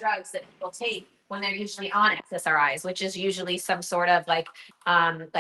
drugs that people take when they're usually on SSRIs, which is usually some sort of like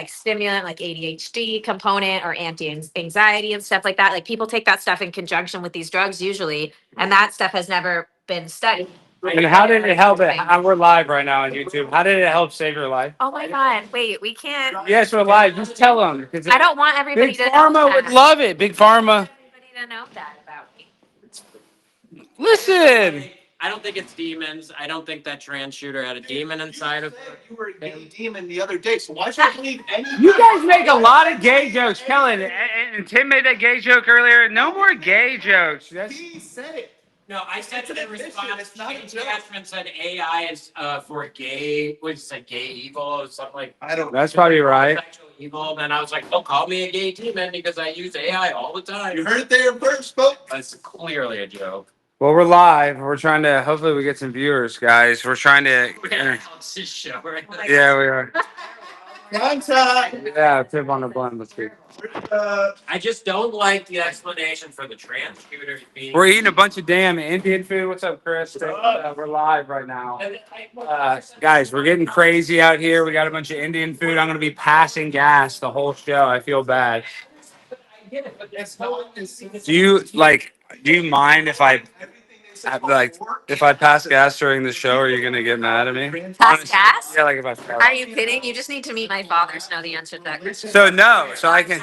stimulant, like ADHD component or anti-anxiety and stuff like that. Like people take that stuff in conjunction with these drugs usually, and that stuff has never been studied. And how did it help it? We're live right now on YouTube. How did it help save your life? Oh my God! Wait, we can't. Yes, we're live. Just tell them. I don't want everybody Big to know Pharma that. would love it. Big Pharma. Everybody to know that about me. Listen. I don't think it's demons. I don't think that trans shooter had a demon inside of her. You were a gay demon the other day, so why should I believe any? You guys make a lot of gay jokes, Kellen. And Tim made that gay joke earlier. No more gay jokes. He said it. No, I said it in response. It's not a James joke. Cashman said AI is for gay, what did you say, gay evil or something like I don't. That's probably right. sexual evil. And then I was like, don't call me a gay demon because I use AI all the time. You heard it there first, folks. That's clearly a joke. Well, we're live. We're trying to. Hopefully, we get some viewers, guys. We're trying to. It's this show right now. Yeah, we are. Contact. Yeah, tip on the blend. Let's see. I just don't like the explanation for the trans shooter being. We're eating a bunch of damn Indian food. What's up, Chris? We're live right now. Guys, we're getting crazy out here. We got a bunch of Indian food. I'm going to be passing gas the whole show. I feel bad. Do you mind if I pass gas during the show? Are you going to get mad at me? Pass gas? Yeah, like if I pass. Are you kidding? You just need to meet my father to know the answer to that question. So no, so I can.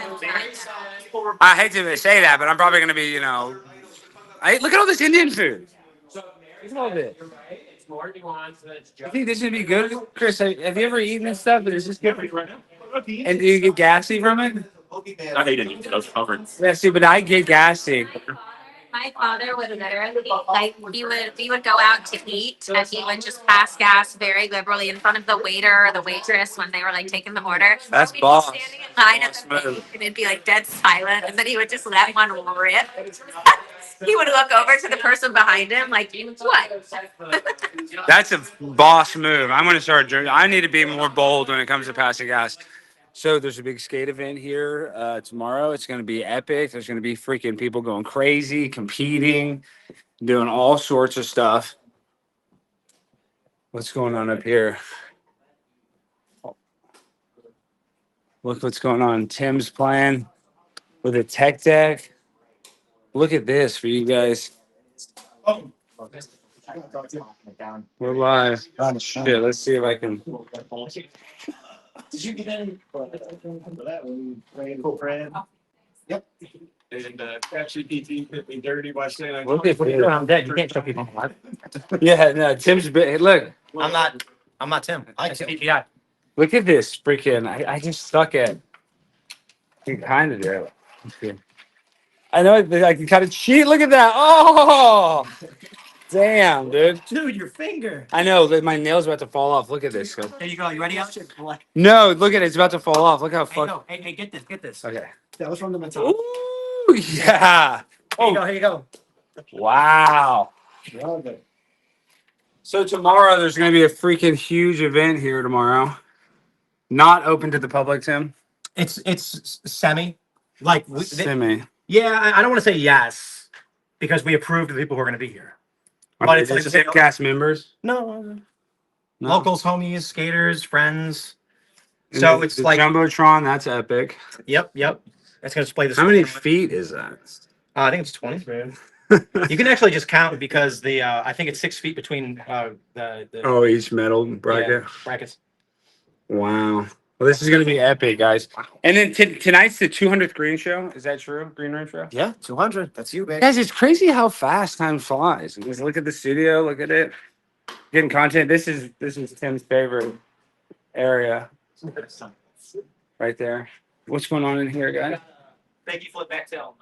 I hate to say that, but I'm probably going to be, look at all this Indian food. Look at all this. It's more nuanced than it's You just. think this would be good, Chris? Have you ever eaten this stuff? Is this good? And do you get gassy from it? I hate it. Those covered. Yeah, see, but I get gassy. My father would literally we would go out to eat and he would just pass gas very liberally in front of the waiter or the waitress when they were like taking the order. That's We'd be boss. standing in line at the Boss thing, move. and it'd be like dead silent, and then he would just let one rip. He would look over to the person behind him like, what? That's a boss move. I'm going to start. I need to be more bold when it comes to passing gas. So there's a big skate event here tomorrow. It's going to be epic. There's going to be freaking people going crazy, competing, doing all sorts of stuff. What's going on up here? Look what's going on. Tim's playing with a tech deck. Look at this for you guys. We're live. Shit, let's see if I can. Did you get any for that when you played with Fred? Yep. And ChatGPT fit me dirty by saying I. Look at this. I'm dead. You can't show people. Yeah, no, Tim's bit. Look, I'm not Tim. I like PPI. look at this freaking. I just stuck it. You kind of do. Okay. I know I can kind of cheat. Look at that. Oh, damn, dude. Dude, your finger. I know that my nail's about to fall off. Look at this. There you go. You ready? No, look at it. It's about to fall off. Look how Hey, fuck. no. Hey, get this. Get this. Okay. That was from the Mattel. Ooh, yeah. Here you go. Here you go. Wow. So tomorrow there's going to be a freaking huge event here tomorrow. Not open to the public, Tim. It's semi. Like Semi. yeah, I don't want to say yes because we approved the people who are going to be here. But It's it's just cast members. No, No. locals, homies, skaters, friends. So And it's the like Jumbotron. That's epic. yep. It's going to display this. How many feet is that? I think it's 20. You can actually just count because the I think it's 6 feet between the Oh, each metal bracket. yeah, brackets. Wow. Well, this is going to be epic, guys. And then tonight's the 200th Green Show. Is that true? Green Room Show? Yeah, 200. That's you, baby. Guys, it's crazy how fast time flies. Just look at the studio. Look at it. Getting content. This is Tim's favorite area right there. What's going on in here, guys? Thank you, flip back tail.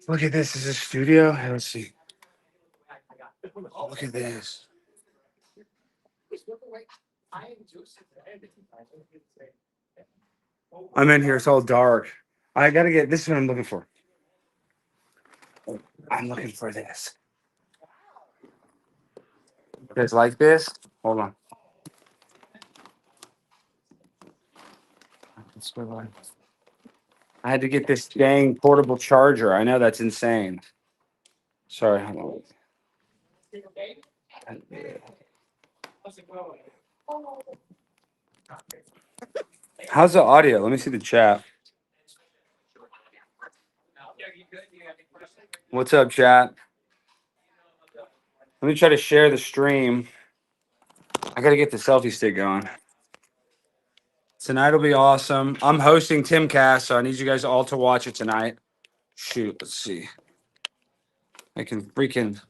Look at this. This is a studio. Hey, let's see. Look at this. I'm in here. It's all dark. I gotta get. This is what I'm looking for. I'm looking for this. You guys like this? Hold on. I had to get this dang portable charger. I know that's insane. Sorry. Hold on. How's the audio? Let me see the chat. What's up, chat? Let me try to share the stream. I gotta get the selfie stick going. Tonight will be awesome. I'm hosting TimCast, so I need you guys all to watch it tonight. Shoot, let's see. I can freaking.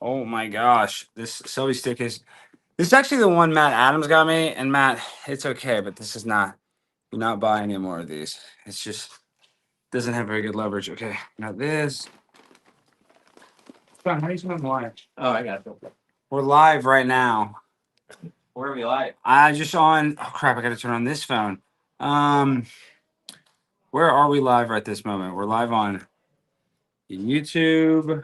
Oh my gosh, this selfie stick is. This is actually the one Matt Adams got me, and Matt, it's okay, but this is not. Do not buy any more of these. It's just doesn't have very good leverage. Okay, now this. John, how do you spell live? Oh, I got it. We're live right now. Where are we live? I just on. Oh crap! I got to turn on this phone. Where are we live right this moment? We're live on YouTube,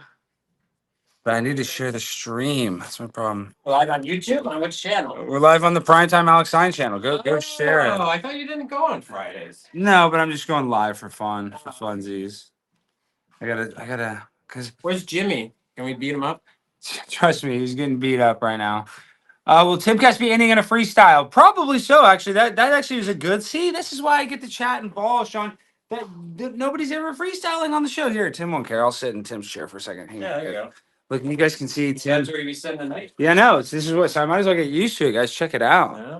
but I need to share the stream. That's my problem. Live on YouTube? On which channel? We're live on the Primetime Alex Stein channel. Go share Oh, it. I thought you didn't go on Fridays. No, but I'm just going live for fun, for funsies. I gotta, cause Where's Jimmy? Can we beat him up? trust me, he's getting beat up right now. Will TimCast be ending in a freestyle? Probably so. Actually, that actually is a good. See, this is why I get to chat and ball, Sean. That nobody's ever freestyling on the show here. Tim won't care. I'll sit in Tim's chair for a second. Hang on. Yeah, there you go. Look, you guys can see Tim. That's where you be spending the night. Yeah, no, this is what. So I might as well get used to it, guys. Check it out. Yeah.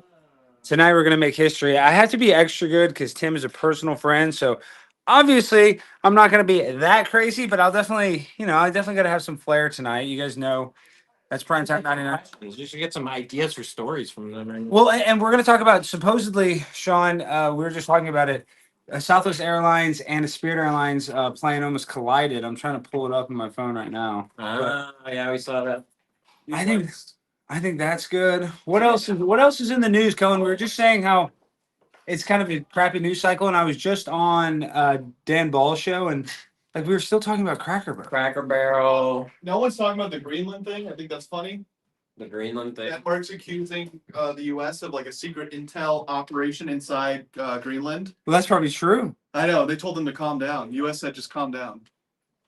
Tonight we're gonna make history. I have to be extra good because Tim is a personal friend. So obviously I'm not gonna be that crazy, but I'll definitely, I definitely gotta have some flair tonight. You guys know that's primetime 99. You should get some ideas for stories from them. Well, and we're gonna talk about supposedly, Sean. We were just talking about it. Southwest Airlines and Spirit Airlines plane almost collided. I'm trying to pull it up on my phone right now. Yeah, we saw that. I think that's good. What else is in the news, Cohen? We were just saying how it's kind of a crappy news cycle, and I was just on Dan Ball's show, and like we were still talking about Cracker Barrel. Cracker Barrel, No one's talking about the Greenland thing. I think that's funny. the Greenland thing. Denmark's accusing the U.S. of like a secret intel operation inside Greenland. Well, that's probably true. I know. They told them to calm down. U.S. said just calm down.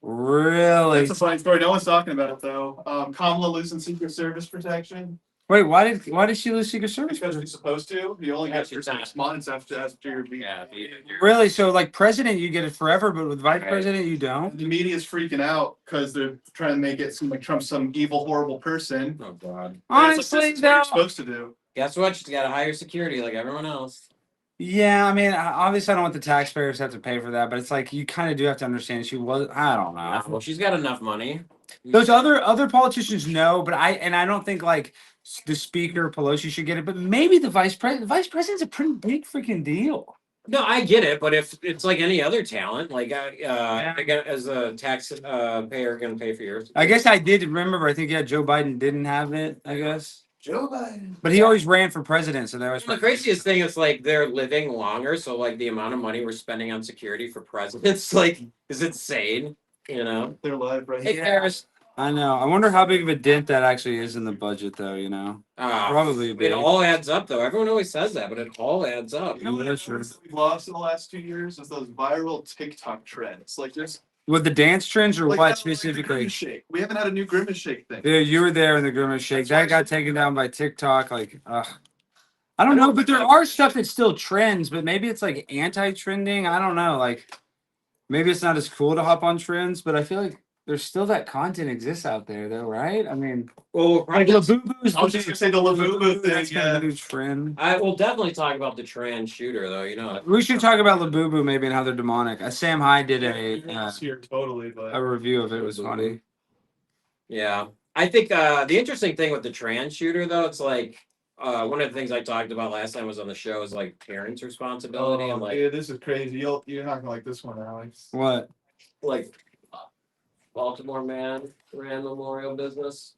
Really? That's a funny story. No one's talking about it though. Kamala losing Secret Service protection Wait, why did she lose Secret Service? because she's supposed to. You only Yeah, get for she's 6 months after your Yeah, Really? So like president, you get it forever, but with vice Right. president, you don't. The media's freaking out because they're trying to make it seem like Trump's some evil, horrible person. Oh God. And it's like, Honestly, this is what you're though. supposed to do. Guess what? She's got to hire security like everyone else. Yeah, I mean, obviously, I don't want the taxpayers to have to pay for that, but it's like you kind of do have to understand she was. I don't know. Well, she's got enough money. Those other politicians know, but I don't think like the speaker Pelosi should get it, but maybe the vice president. The vice president's a pretty big freaking deal. No, I get it, but if it's like any other talent, like again, as a tax payer, going to pay for yours. I guess I did remember. I think Joe Biden didn't have it. I guess, Joe Biden. but he always ran for president, so that was The craziest thing is like they're living longer, so like the amount of money we're spending on security for presidents, like, is insane. You know. They're live right Hey, here. Paris. I know. I wonder how big of a dent that actually is in the budget, though. Probably big. It all adds up, though. Everyone always says that, but it all adds up. You know what That's true. we've lost in the last 2 years is those viral TikTok trends. Like there's With the dance trends or like what that, like, the specifically? Grimace shake. We haven't had a new Grimace shake thing. Dude, you were there in the Grimace Shake. That's why That got taken down by TikTok. Like, I don't know, but there are stuff that still trends, but maybe it's like anti-trending. I don't know. Like, maybe it's not as cool to hop on trends, but I feel like there's still that content exists out there, though, right? I mean, Well, like Labubu's. I was just gonna say the Labubu thing. That's kind of Yeah. a new trend. I will definitely talk about the trans shooter, though. You know. We should talk about Labubu maybe and how they're demonic. Sam Hyde did Here totally, but a review of it. It was funny. Yeah, I think the interesting thing with the trans shooter, though, it's like one of the things I talked about last time was on the show is like parents' responsibility and like dude, this is crazy. You're not gonna like this one, Alex. What? like Baltimore man ran memorial business.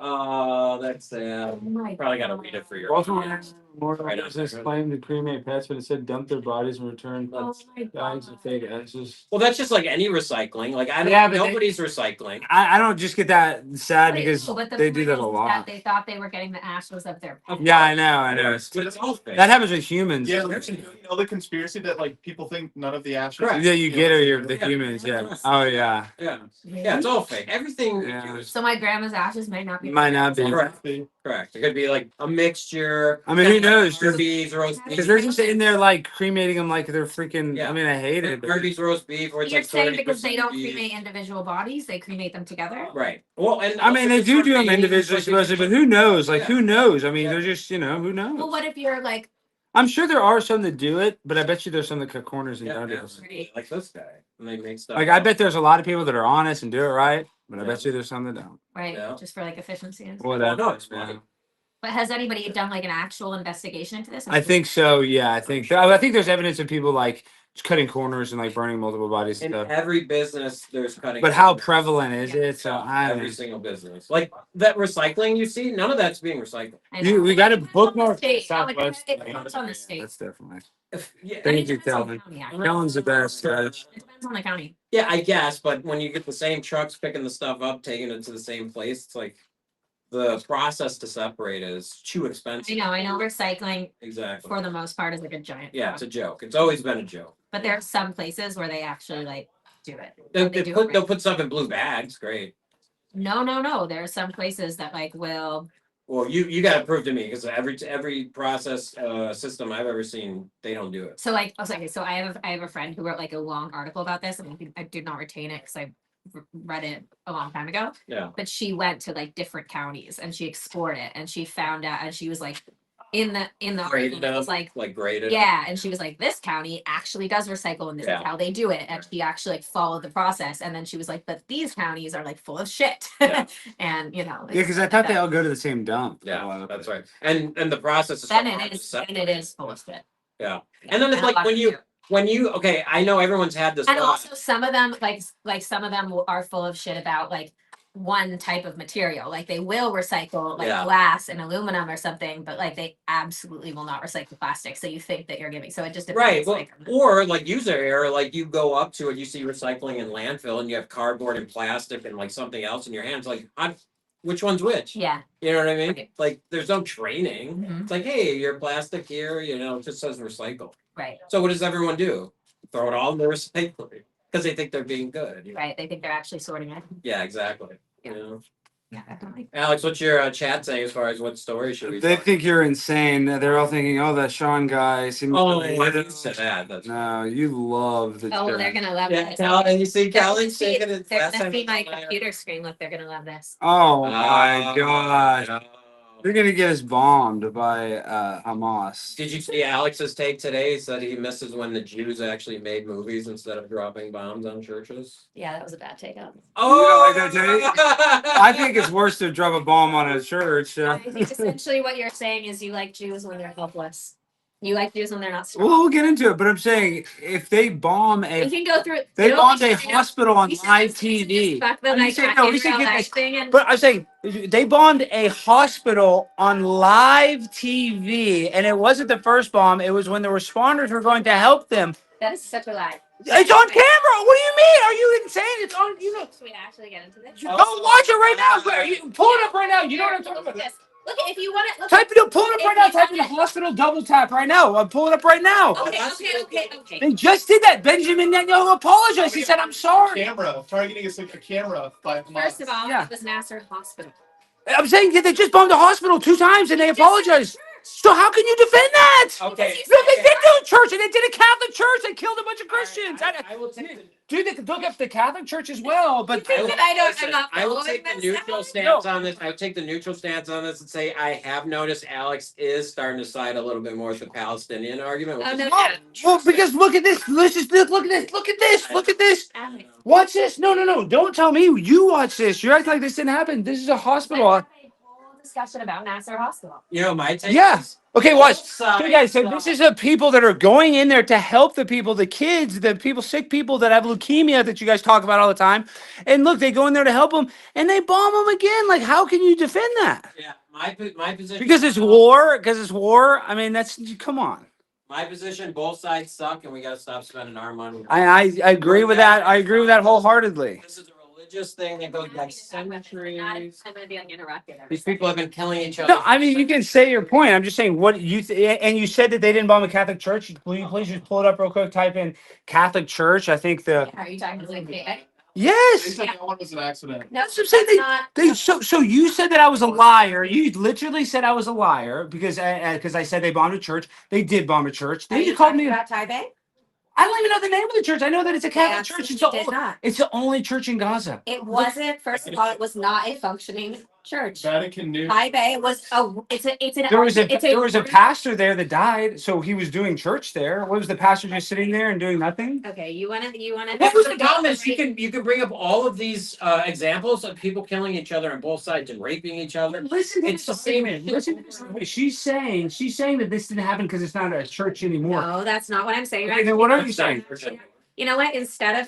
That's my probably gotta God. read it for your. Baltimore Memorial Right on business there. claimed to cremate pets, but it said dump their bodies and return Oh my bags God. of fake ashes. Well, that's just like any recycling. Like I don't. Yeah, but they- nobody's recycling. I don't just get that sad But because no, but the they do point that a is lot. that they thought they were getting the ashes of their pet. Yeah, I know. But it's all fake. That happens with humans. Yeah, you know the conspiracy that like people think none of the ashes. Correct. Yeah, you get it. You're the Yeah. humans. Yeah. Oh yeah. Yeah. Yeah, it's all fake. Everything. Yeah. So my grandma's ashes might not be. Might not be. Correct. Correct. It could be like a mixture. I mean, who knows? Kirby's roast Because beef. they're just in there like cremating them like they're freaking. Yeah. I mean, I hate it. but- Kirby's roast beef, or it's You're like saying 30% because they don't beef. cremate individual bodies, they cremate them together? Right. Well, and I mean, they do them individually, supposedly, but who knows? Like, Yeah. who knows? I mean, Yeah. they're just, who knows? Well, what if you're like, I'm sure there are some that do it, but I bet you there's some that cut corners and Yeah, don't do yeah. it. Like this guy, and they make stuff. Like, I bet there's a lot of people that are honest and do it right, but I Yeah. bet you there's some that don't. right, Yeah. just for like efficiency and stuff? Whatever. no, it's Yeah. fine. But has anybody done like an actual investigation into this? I think so. Yeah, I think there's evidence of people like just cutting corners and like burning multiple bodies and In stuff. every business, there's cutting. But how corners. prevalent is it? So I Every don't single business, like that recycling you see, none of that's being recycled. I know. know. We got to It depends on the bookmark state. No, Southwest. it depends on the state. That's definitely. Yeah, I mean, Thank you, it depends on the Calvin. county, actually. Kellen's the best. Guys. It depends on the county. yeah, I guess, but when you get the same trucks picking the stuff up, taking it to the same place, it's like the process to separate is too expensive. I know recycling Exactly. for the most part is like a giant. Yeah, it's a joke. It's always been a joke. But there are some places where they actually like do it. They'll, They do it they'll right. put stuff in blue bags. Great. No. There are some places that like will. Well, you got to prove to me because every process system I've ever seen, they don't do it. So like, okay, so I have a friend who wrote like a long article about this, and I did not retain it because I read it a long time ago. Yeah. But she went to like different counties and she explored it, and she found out, and she was like, in the article, Graded it was up, like graded. yeah, and she was like, this county actually does recycle, and this Yeah. is how they do it, and she actually like followed the process, and then she was like, but these counties are like full of shit, Yeah. and Yeah, because I thought they all go to the same dump. Yeah, that's right. And the process is so then hard it to is separate. and it is full of shit. Yeah. And then it's And a like lot when of you you. okay, I know everyone's had this And thought. also some of them like some of them are full of shit about like one type of material. Like they will recycle like Yeah. glass and aluminum or something, but like they absolutely will not recycle plastic. So you think that you're giving, so it just depends. Right. Well, like, or like user error, like you go up to it, you see recycling in landfill and you have cardboard and plastic and like something else in your hands. Like, which one's which? yeah. You know what I mean? Right. Like, there's no training. Mhm. It's like, hey, your plastic here, it just says recycle. Right. So what does everyone do? Throw it all in the recycling because they think they're being good. Right. They think they're actually sorting it. Yeah, exactly. Yeah. You know? Yeah, definitely. Alex, what's your chat saying as far as what story should we? They talk? think you're insane. They're all thinking, "Oh, that Sean guy seems." Oh, I didn't say that. That's No, you love the. Oh, well, chat. they're gonna love yeah. this. Cal, and you see They're gonna Callie see- shaking it. They're last gonna time see she my was on. computer screen. Look, they're gonna love this. Oh my Oh, gosh, no. you're gonna get us bombed by Hamas. Did you see Alex's take today? He said he misses when the Jews actually made movies instead of dropping bombs on churches. Yeah, that was a bad takeout. Oh, like that I think it's worse to drop a bomb on a church. I think essentially what you're saying is you like Jews when they're helpless. You like Jews when they're not strong. Well, we'll get into it, but I'm saying if they bomb We a, can go through. they you know, bombed we a should- hospital on we should live just- we should TV. just fuck the, I'm like, saying, no, we should Israel get Ice this. thing and But I'm saying they bombed a hospital on live TV, and it wasn't the first bomb. It was when the responders were going to help them. that is such a lie. It's on camera. What do you mean? Are you insane? It's on. You know. Should we actually get into this? Go watch it right now. Pull it up right now. You know what I'm talking Look at about. this. Look, if you want it, look. Type it up. Pull it up right now. Type in hospital double tap right now. I'm pulling it up right now. Okay. They just did that. Benjamin Netanyahu apologized. He said, "I'm sorry." Camera targeting is like a camera by Hamas. First of all, Yeah. it was Nasser Hospital. I'm saying that they just bombed the hospital 2 times and they apologized. So how can you defend that? Okay. No, they did do a church and they did a Catholic church. They killed a bunch of Christians. I will take the, Dude, they could look up the Catholic church as well, but I don't- I'm not I will following take the this neutral now. stance on this. I would take the neutral stance on this and say I have noticed Alex is starting to side a little bit more with the Palestinian argument. Which Oh, is no, well, well, because look at this. Let's just look at this. Look at this. Look at this. Alex, Watch this. No. Don't tell me. You watch this. You're acting like this didn't happen. This is a hospital. let's have a whole discussion about Nasser Hospital. You know, my take Yeah. is Okay, watch. Sides Okay, guys, so suck. this is the people that are going in there to help the people, the kids, the people, sick people that have leukemia that you guys talk about all the time. And look, they go in there to help them, and they bomb them again. Like, how can you defend that? Yeah, my position. Because it's war. Because it's war. I mean, that's come on. My position. Both sides suck, and we got to stop spending our money. I agree with that. I agree with that wholeheartedly. This is a religious thing that goes back centuries. I'm gonna be uninterrupted. These people have been killing each other. No, I mean you can say your point. I'm just saying what you and you said that they didn't bomb a Catholic church. Will you please just pull it up real quick? Type in Catholic Church. I think the Are you talking to me? yes. They said that one was an accident. No, That's what I'm saying. that's not. They so you said that I was a liar. You literally said I was a liar because I said they bombed a church. They did bomb a church. Are Then you you called talking me. about Taipei? I don't even know the name of the church. I know that it's a Catholic church. It's absolutely did the, not. it's the only church in Gaza. It wasn't. First of all, it was not a functioning church. Vatican News. Taipei was a. It's an. There was a pastor there that died, so he was doing church there. What was the pastor just sitting there and doing nothing? Okay, you want to. What was the problem is you can bring up all of these examples of people killing each other on both sides and raping each other. Listen, It's the same. Listen, she's saying that this didn't happen because it's not a church anymore. No, that's not what I'm saying. Okay, then what are you saying? You know what? Instead of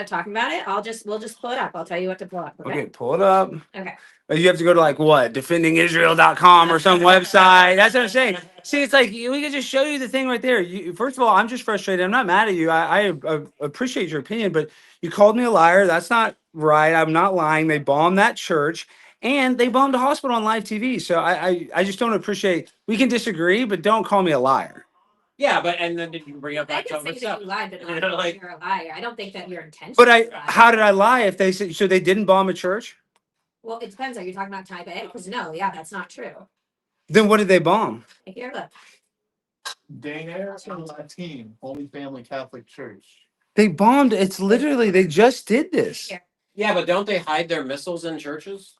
talking about it, we'll just pull it up. I'll tell you what to pull up. Okay, pull it up. Okay. You have to go to like what, defendingisrael.com or some website. That's what I'm saying. See, it's like we can just show you the thing right there. First of all, I'm just frustrated. I'm not mad at you. I appreciate your opinion, but you called me a liar. That's not right. I'm not lying. They bombed that church and they bombed a hospital on live TV. So I just don't appreciate. We can disagree, but don't call me a liar. Yeah, but and then you can bring up I that can say that you lied, but not that like, you're a liar. I don't think that you're intentional. But how did I lie if they said so? They didn't bomb a church. Well, it depends. Are you talking about Taipei? Because no, yeah, that's not true. Then what did they bomb? Here, look. Danair and Latin, Holy Family Catholic Church. They bombed. It's literally they just did this. Here. yeah, but don't they hide their missiles in churches?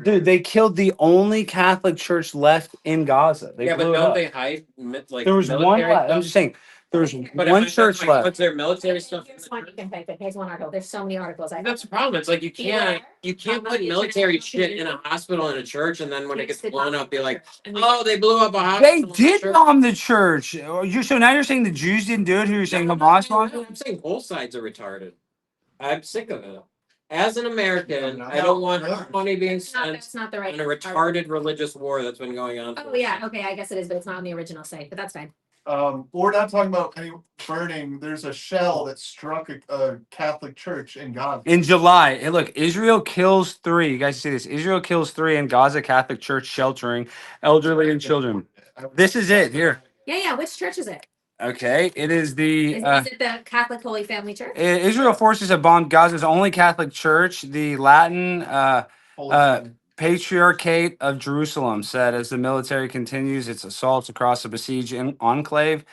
Dude, they killed the only Catholic church left in Gaza. They Yeah, but blew it don't up. they hide like There was one military left. I'm stuff? just saying, there was But one if- church like, left. What's their military stuff? Here's one you can type in. Here's one article. There's so many articles. That's the problem. It's like you can't put military shit in a hospital and a church, and then when it gets blown up, be like, oh, they blew up a They hospital. and a did church." bomb the church. So now you're saying the Jews didn't do it? Who you're saying Hamas bombed it? I'm saying both sides are retarded. I'm sick of it. As an American, No, I don't want no. money being That's not, spent that's not the right. on a retarded religious war that's been going on. Oh yeah. Okay, I guess it is, but it's not on the original site. But that's fine. We're not talking about any burning. There's a shell that struck a Catholic church in Gaza. In July, hey, look, Israel kills 3. You guys see this? Israel kills 3 in Gaza Catholic Church sheltering elderly and children. This is it here. Yeah. Which church is it? Okay, it is the. Is it the Catholic Holy Family Church? Israel forces have bombed Gaza's only Catholic church, the Latin Holy Family. Patriarchate of Jerusalem, said as the military continues its assaults across the besieged enclave.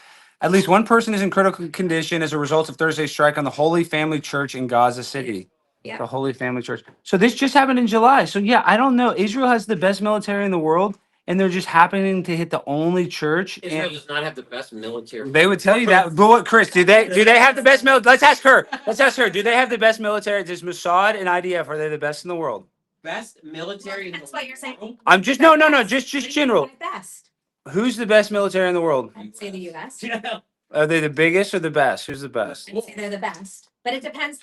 At least one person is in critical condition as a result of Thursday's strike on the Holy Family Church in Gaza City. Yeah. The Holy Family Church. So this just happened in July. So yeah, I don't know. Israel has the best military in the world, and they're just happening to hit the only church. Israel And does not have the best military. they would tell you that. But what, Chris? Do they have the best military? Let's ask her. Do they have the best military? Does Mossad and IDF are they the best in the world? Best military. That's what you're saying. I'm just no, just general. Best. Who's the best military in the world? I'd say the U.S. Are they the biggest or the best? Who's the best? I'd say they're the best. But it depends.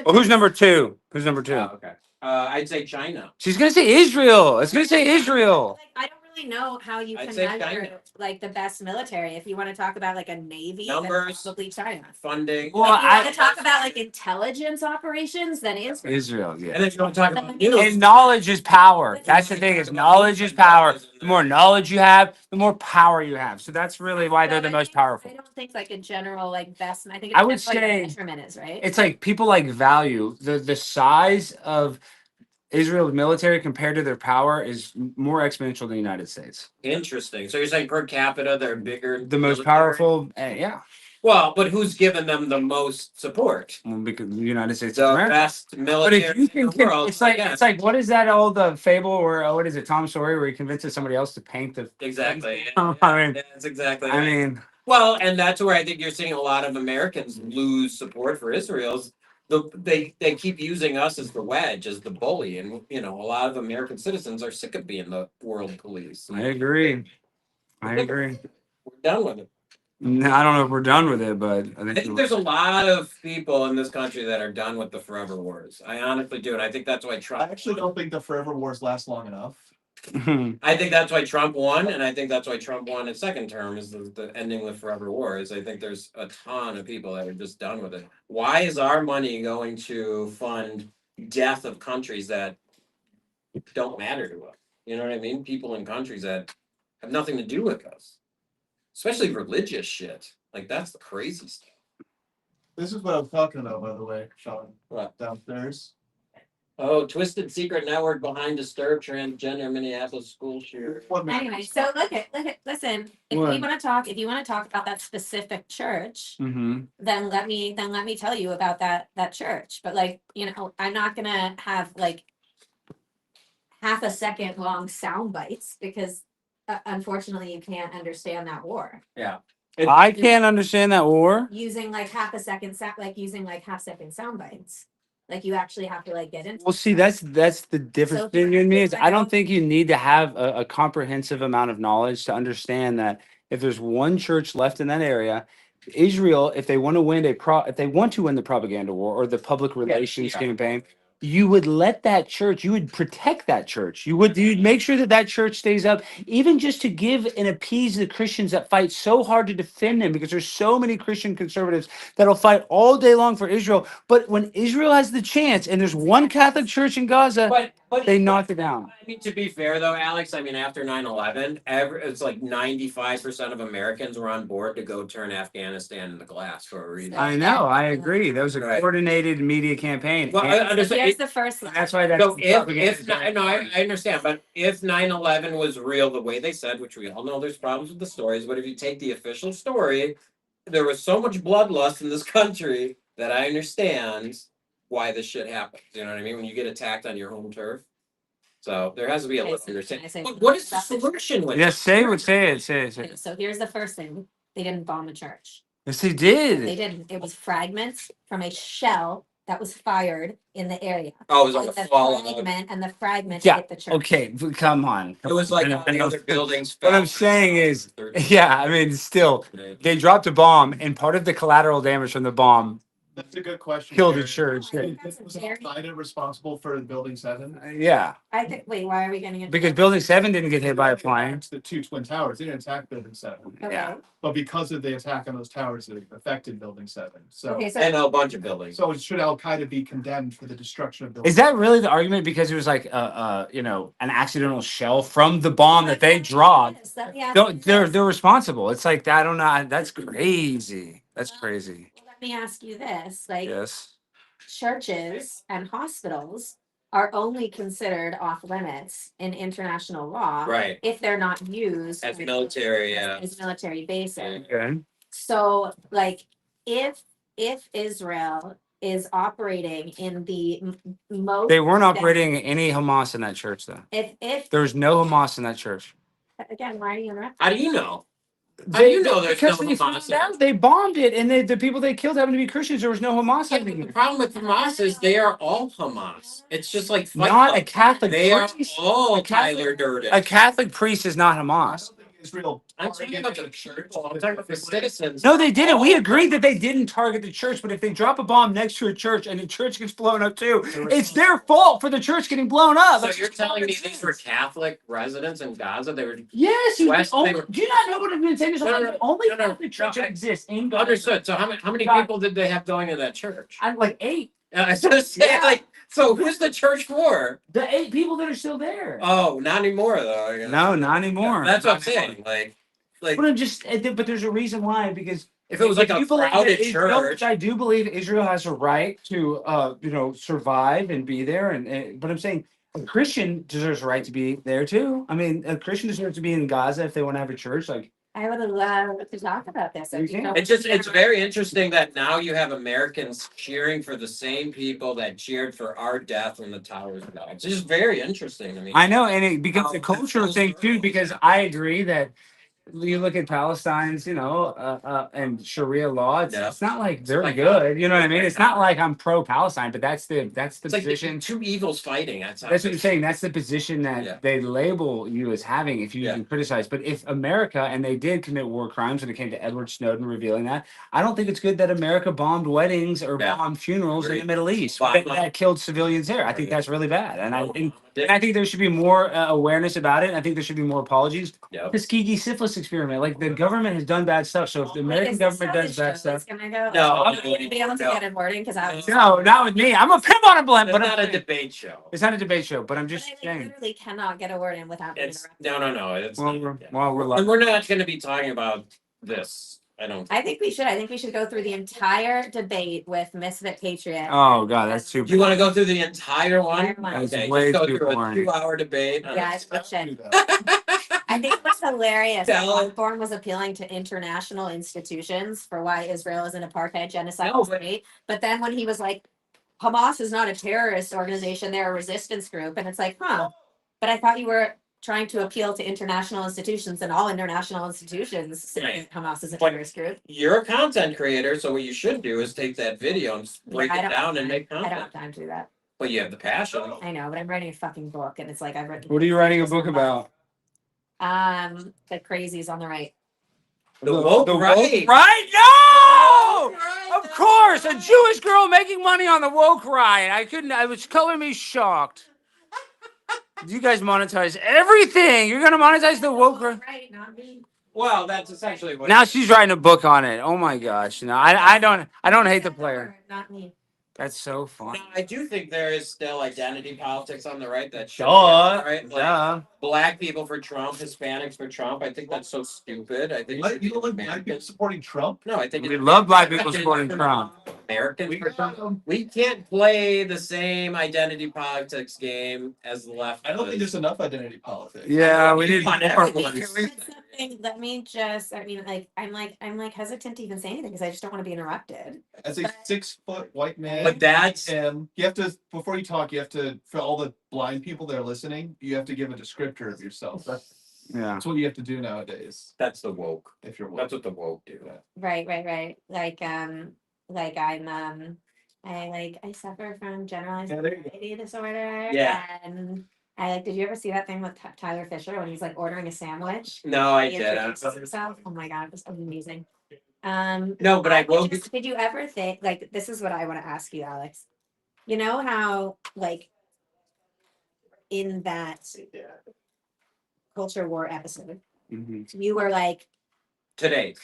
Well, who's number 2? Who's number 2? Oh, okay. I'd say China. She's gonna say Israel. It's gonna say Israel. Like, I don't really know how you I'd can say measure China. like the best military. If you want to talk about like a navy, then Numbers. probably China. Funding. Well, If you want to talk about like intelligence operations, then Israel. Israel, yeah. And then you want to talk about And news. knowledge is power. That's the thing. Is knowledge is power. The more knowledge you have, the more power you have. So that's really why they're the most powerful. I don't think like a general like best. I think I would depends what your say measurement is, right? It's like people like value the size of Israel's military compared to their power is more exponential than the United States. Interesting. So you're saying per capita they're bigger. The most military? powerful, yeah. Well, but who's given them the most support? Well, because the United States The of America. best But military if you in can, the world. it's like yeah. what is that old fable or what is it, Tom Sawyer, where he convinces somebody else to paint the. Exactly. I mean, Yeah, that's exactly. I right. mean, Well, and that's where I think you're seeing a lot of Americans lose support for Israel's they keep using us as the wedge, as the bully, and a lot of American citizens are sick of being the world police. I agree. I agree. We're done with it. No, I don't know if we're done with it, but I think there's a lot of people in this country that are done with the forever wars. I honestly do, and I think that's why I Trump. actually don't think the forever wars last long enough. I think that's why Trump won, and I think that's why Trump won his second term is the ending the forever wars. I think there's a ton of people that are just done with it. Why is our money going to fund death of countries that don't matter to us? You know what I mean? People in countries that have nothing to do with us, especially religious shit. Like that's the crazy stuff. This is what I'm talking about, by the way, Sean. What? Downstairs. Oh, twisted secret network behind disturbed transgender Minneapolis school shooter. Anyway, so listen, if What? if you want to talk about that specific church, Mm-hmm. then let me tell you about that church. But like, I'm not gonna have like half a second long sound bites because unfortunately you can't understand that war I can't understand that war. using like half a second using like half second sound bites. Like you actually have to like get into. Well, see, that's the difference So if between you you and me is like I don't all- think you need to have a comprehensive amount of knowledge to understand that if there's one church left in that area, Israel, if they want to win if they want to win the propaganda war or the public relations campaign, you would let that church, you would protect that church. You'd make sure that that church stays up, even just to give and appease the Christians that fight so hard to defend them, because there's so many Christian conservatives that'll fight all day long for Israel. But when Israel has the chance, and there's one Catholic church in Gaza, But they knocked it down. I mean, to be fair though, Alex, I mean, after 9/11, it's like 95% of Americans were on board to go turn Afghanistan into glass for a reason. I know, I agree. That was a Right. coordinated media campaign. Well, I And So understand. here's the first one. that's why that's So if propaganda. no, I understand, but if 9/11 was real the way they said, which we all know there's problems with the stories, but if you take the official story, there was so much bloodlust in this country that I understand why this shit happens. You know what I mean? When you get attacked on your home turf. So there has to be a Okay, little so can I say understanding. What is the something about the solution with Yes, this? say it. So here's the first thing. They didn't bomb a church. Yes, they They did. didn't. It was fragments from a shell that was fired in the area. Oh, it was like And a the fallout. fragment Yeah, hit the church. Okay, come on. It was like I know- all the other buildings. What I'm fell. saying is, yeah, I mean, still, they dropped a bomb, and part of the collateral damage from the bomb That's a good question. killed the Jared. church. Do you think was Al-Qaeda responsible for building 7? Yeah, I think. Wait, why are we getting into? because Building 7 didn't get hit by a plane. It's the 2 twin towers. They didn't attack building 7. Okay. Yeah. But because of the attack on those towers, it affected building 7. So, Okay. So And a bunch of buildings. so should Al Qaeda be condemned for the destruction of building? Is that really the argument? Because it was like, an accidental shell from the bomb that they dropped. Let me ask No, you this. they're responsible. It's like, I don't know. That's crazy. That's crazy. Let me ask you this: like Yes. churches and hospitals are only considered off limits in international law Right. if they're not used As military, as military bases. Okay. So, like, if Israel is operating in the most, They weren't operating any Hamas in that church, though. if There was no Hamas in that church. again, why are you interrupting? How do you know? How do you know there's Because no they Hamas? found out, they bombed it, and the people they killed happened to be Christians. There was no Hamas Yeah, happening. but the problem with Hamas is they are all Hamas. It's just like Fight Not a Club. Catholic They are priest. all A Catholic- Tyler Durden. A Catholic priest is not I Hamas. don't think Israel. I'm talking about the church. I'm talking about the citizens. No, they didn't. We agreed that they didn't target the church, but if they drop a bomb next to a church and the church gets blown up too, it's their fault for the church getting blown up. So That's you're just telling me common these were sense. Catholic residents in Gaza? They were Yes, you West, they were- do you not know what I've been saying this whole No, time? no, The only no, no, Catholic church no, that exists in Gaza. understood. So how many God. people did they have going to that church? I'm like 8. I was gonna say, Yeah. like, so who's the church for? The 8 people that are still there. Oh, not anymore though. I guess. No, not anymore. That's what I'm Not anymore. saying. Like But I'm just, but there's a reason why, because if it was like a you believe crowded that church. I do believe Israel has a right to, survive and be there, but I'm saying a Christian deserves a right to be there too. I mean, a Christian deserves to be in Gaza if they want to have a church. Like, I would love to talk about this. You can. It's very interesting that now you have Americans cheering for the same people that cheered for our death when the towers fell. It's just very interesting to me. I know, and it becomes a cultural thing too, because I agree that you look at Palestine's, and Sharia law. Yeah. It's not like very like good. You know what I mean? It's not like I'm pro-Palestine, but that's the It's like position. two evils fighting. That's what I'm saying. That's the position that Yeah. they label you as having if you Yeah. even criticize. But if America, and they did commit war crimes when it came to Edward Snowden revealing that, I don't think it's good that America bombed weddings or Yeah. bombed funerals in the Agreed. Middle East But- that killed civilians there. I think Agreed. that's really bad. And I think there should be more awareness about it. I think there should be more apologies. Yep. The Tuskegee syphilis experiment, like the government has done bad stuff. So if the American government does bad stuff, Gonna go. No, I'm gonna be able to no. get it wording because I was. no, not with me. I'm a pimp on a blimp, It's but not I'm a debate show. it's not a debate show. But I'm just But I saying. literally cannot get a word in without being It's interrupted. no. It's Well, not, we're, yeah. well, we're And lucky. we're not going to be talking about this. I don't. I think we should. I think we should go through the entire debate with Misfit Patriot. Oh god, that's too. Do you want to go through the entire one? Entire one. That's Okay, way just go too through boring. a 2-hour debate. on Yeah, it. I should. I think it was hilarious. Tell One it. form was appealing to international institutions for why Israel is an apartheid genocide No, but- state. But then when he was like, Hamas is not a terrorist organization, they're a resistance group. And it's like, huh. But I thought you were trying to appeal to international institutions, and all international institutions say Right. Hamas is a But- terrorist group. You're a content creator, so what you should do is take that video and break Yeah, I it don't down have and time. make I don't content. have time to do that. But you have the passion. I know, but I'm writing a fucking book, and it's like I've written. What are you writing a book about? The crazies on the right. The woke right. Right? No! Of course, a Jewish girl making money on the woke riot. I was color me shocked. You guys monetize everything. You're gonna monetize the woke riot. Right, not me. Well, that's essentially what. Now she's writing a book on it. Oh my gosh. No, I don't hate the player. Not me. That's so No, fun. I do think there is still identity politics on the right that should Duh. right? Like Duh. black people for Trump, Hispanics for Trump. I think that's so stupid. I think it What? should You be don't like black people Americans. supporting Trump? No, I think We it's love black people supporting Trump. Americans for Trump. We can't play the same identity politics game as the left. I don't think does. there's enough identity politics. Yeah, we need On more. everyone. It's something, let me just, I mean, like, I'm hesitant to even say anything because I just don't want to be interrupted. As a 6-foot white man, But that's you have to, before you talk, you have to, for all the blind people that are listening, you have to give a descriptor of yourself. Yeah. That's what you have to do nowadays that's the woke. if you're That's woke. what the woke do. Right. Like I suffer from generalized Yeah, there you go. anxiety disorder. Yeah. And did you ever see that thing with Tyler Fisher when he's like ordering a sandwich? No, I He didn't. introduces himself? Oh my God, it was amazing. No, but I will be. Did you ever think, like, this is what I want to ask you, Alex? You know how, like, in that culture war episode, Mhm. you were like, Today.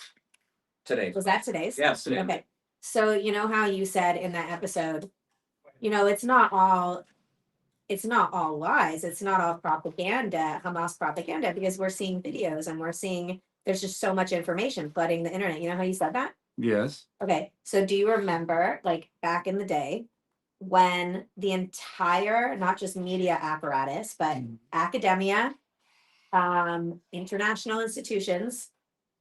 was that today's? Yes, today. Okay. So you know how you said in that episode, it's not all lies, it's not all propaganda, Hamas propaganda, because we're seeing videos and we're seeing there's just so much information flooding the internet. You know how you said that? Yes. Okay. So do you remember, like, back in the day when the entire, not just media apparatus, but academia, international institutions,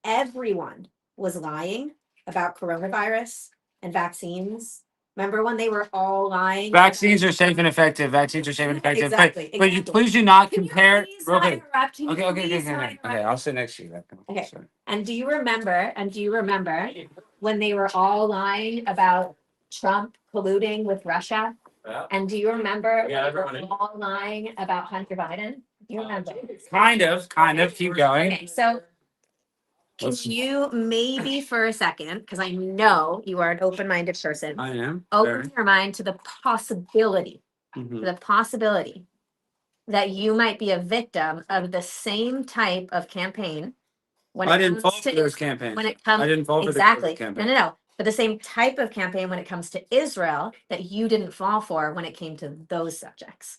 everyone was lying about coronavirus and vaccines? Remember when they were all lying? Vaccines are safe and effective. Vaccines are safe and effective. Exactly, But you exactly. please do not Can you compare. please Real not quick. interrupt? Can you Okay. please not Okay. interrupt? I'll sit next to you. Okay. Sorry. And do you remember when they were all lying about Trump colluding with Russia? Yeah. And do you remember Yeah, when they were everyone- all lying about Hunter Biden? You remember? Kind of. Keep going. Okay, so can Let's- you maybe for a second, because I know you are an open-minded person, I am. open your mind to the possibility Mhm. that you might be a victim of the same type of campaign when I it didn't fall comes for to those campaigns. when it comes I didn't fall for exactly the no, but the same type of campaign when it comes to Israel that you didn't fall for when it came to those subjects.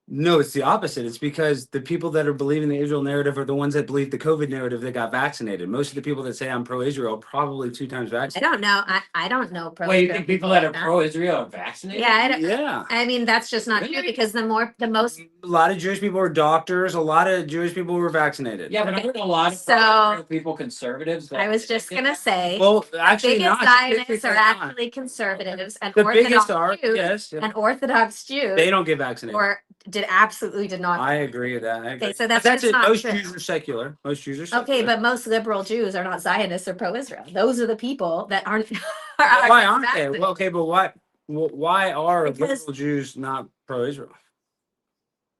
No, it's the opposite. It's because the people that are believing the Israel narrative are the ones that believe the COVID narrative that got vaccinated. Most of the people that say I'm pro-Israel are probably 2 times I vaccinated. don't know. I don't know. Wait, you think people that are like pro-Israel are vaccinated? Yeah, I don't. Yeah. I mean, that's just not true because the most. A lot of Jewish people were doctors. A lot of Jewish people were vaccinated. Yeah, but I heard a lot of So- pro-Israel people, conservatives. that- I was just gonna say, Well, actually, biggest not. Zionists Statistically are not. actually conservatives and The Orthodox biggest are, Jews yes. Yeah. and Orthodox Jews They don't get vaccinated. or absolutely did not. I agree with that. I agree. Okay, so But that's it. not Most true. Jews are secular. Most Jews are secular. Okay, but most liberal Jews are not Zionists or pro-Israel. Those are the people that aren't. Why aren't they? Well, okay, but why are Because- liberal Jews not pro-Israel?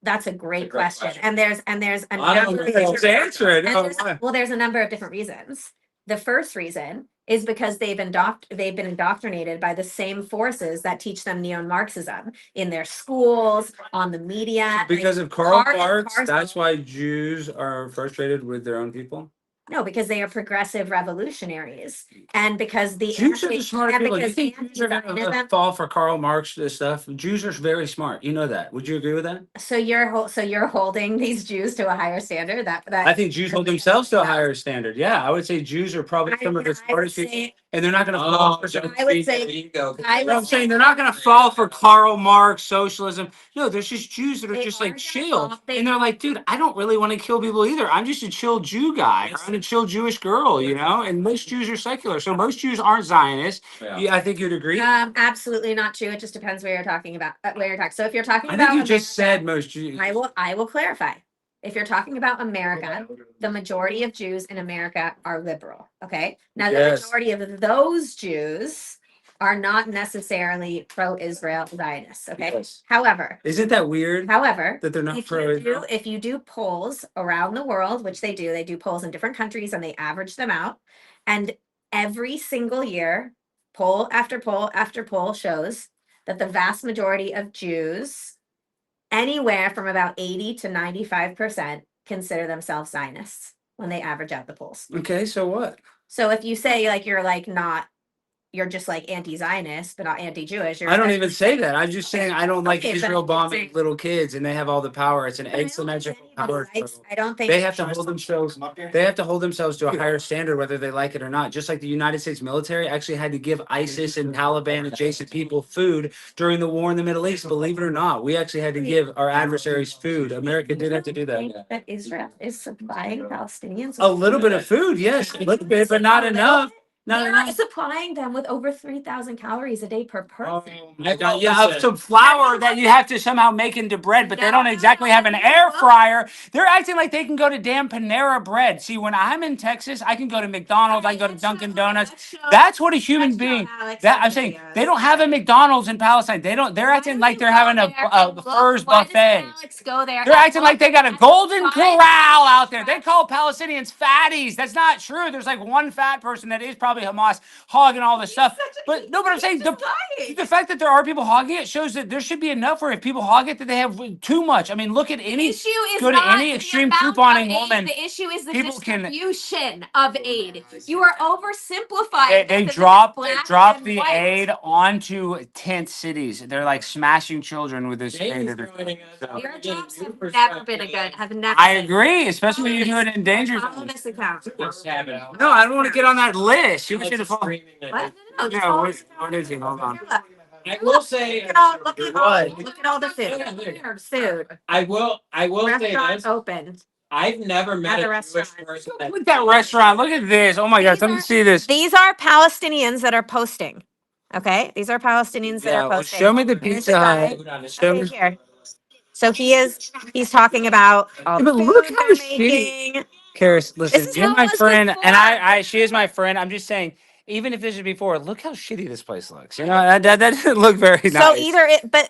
That's a great It's a great question. question. And there's a I don't number. know. Just answer it. And No, there's, why? well, there's a number of different reasons. The first reason is because they've been indoctrinated by the same forces that teach them neo-Marxism in their schools, on the media. Because of Karl Cars- Marx, cars- that's why Jews are frustrated with their own people. No, because they are progressive revolutionaries, and because the Jews are the smart and people. You because think Jews are going to anti-Zionism- fall for Karl Marx stuff? Jews are very smart. You know that. Would you agree with that? So you're holding these Jews to a higher standard. That I think Jews hold themselves to a higher standard. Yeah, I would say Jews are probably some of the smartest people, and they're not going to fall for some. I would say- ego. I You know what I'm would saying? They're not going to fall for Karl Marx socialism. No, there's just Jews that are They just are like gonna chill. fall- And they're like, dude, I don't really want to kill people either. I'm just a chill Jew guy. Or I'm a chill Jewish girl, you know? And most Jews are secular. So most Jews aren't Zionists. Yeah. Yeah, I think you'd agree. Absolutely not true. It just depends where you're talking about. Where you're talking. So if you're talking I about think you just America- said most Jews. I will clarify. If you're talking about America, the majority of Jews in America are liberal. Okay. Now, the Yes. majority of those Jews are not necessarily pro-Israel Zionists. Okay. Yes. However, Isn't that weird that that they're not if pro Israel? if you do polls around the world, which they do polls in different countries and they average them out. And every single year, poll after poll after poll shows that the vast majority of Jews, anywhere from about 80 to 95%, consider themselves Zionists when they average out the polls. Okay, so what? So if you say like you're just like anti-Zionist, but not anti-Jewish. I don't even say that. I'm just saying I don't like Okay, but Israel I'm bombing saying- little kids and they have all the power. It's an But I don't asymmetrical think power. anybody likes- struggle. I don't think They have to hold themselves. They have to hold themselves to a higher standard, whether they like it or not. Just like the United States military actually had to give ISIS and Taliban adjacent people food during the war in the Middle East. Believe it or not, we actually had to give our adversaries food. America did have to do think that. that Israel is supplying Palestinians. A little bit of food, yes, a little bit, but not enough. Not They're enough. supplying them with over 3,000 calories a day per person. Oh my God. Yeah, of some flour that you have to somehow make into bread, but they don't exactly have an air fryer. They're acting like they can go to damn Panera Bread. See, when I'm in Texas, I can go to McDonald's, I can go to Dunkin' Donuts. That's what a human being. That I'm saying they don't have a McDonald's in Palestine. They don't. They're acting like they're having a furs buffet. Alex go there? They're acting like they got a golden corral out there. They call Palestinians fatties. That's not true. There's like one fat person that is probably Hamas hogging all this stuff. But no, but I'm saying the fact that there are people hogging it shows that there should be enough where if people hog it, that they have too much. I mean, look at any issue is go to not any the extreme amount couponing of aid. woman. The issue is the people can- distribution of aid. You are oversimplifying. They this. drop Black and the white. aid onto tent cities. They're like smashing children with this aid. James joining us. So- Your jobs have New never been a perspective. good. Have never. I been. agree, especially when you do it in danger Follow zones. this account. What's happening? No, I don't want to get on that list. You should have followed. Screaming at What? you. No, just No, follow what, this account. what is he? Hold on. Here, look. I will say. Look at all the food. Food. I will say Restaurant this. opened. I've never met At a the Jewish restaurant. person that Look at that restaurant. Look at this. Oh my gosh, let me see this. These are Palestinians that are posting. Okay, these are Palestinians that Yeah, are well, posting. show me the Here's Pizza the Hut. guy. food on his Show Okay, me. here. So he's talking about all Yeah, the but food look how they're shitty- making. Karis, listen, is you're how it my was friend, before. and I, she is my friend. I'm just saying, even if this is before, look how shitty this place looks. You know, that doesn't look very nice. So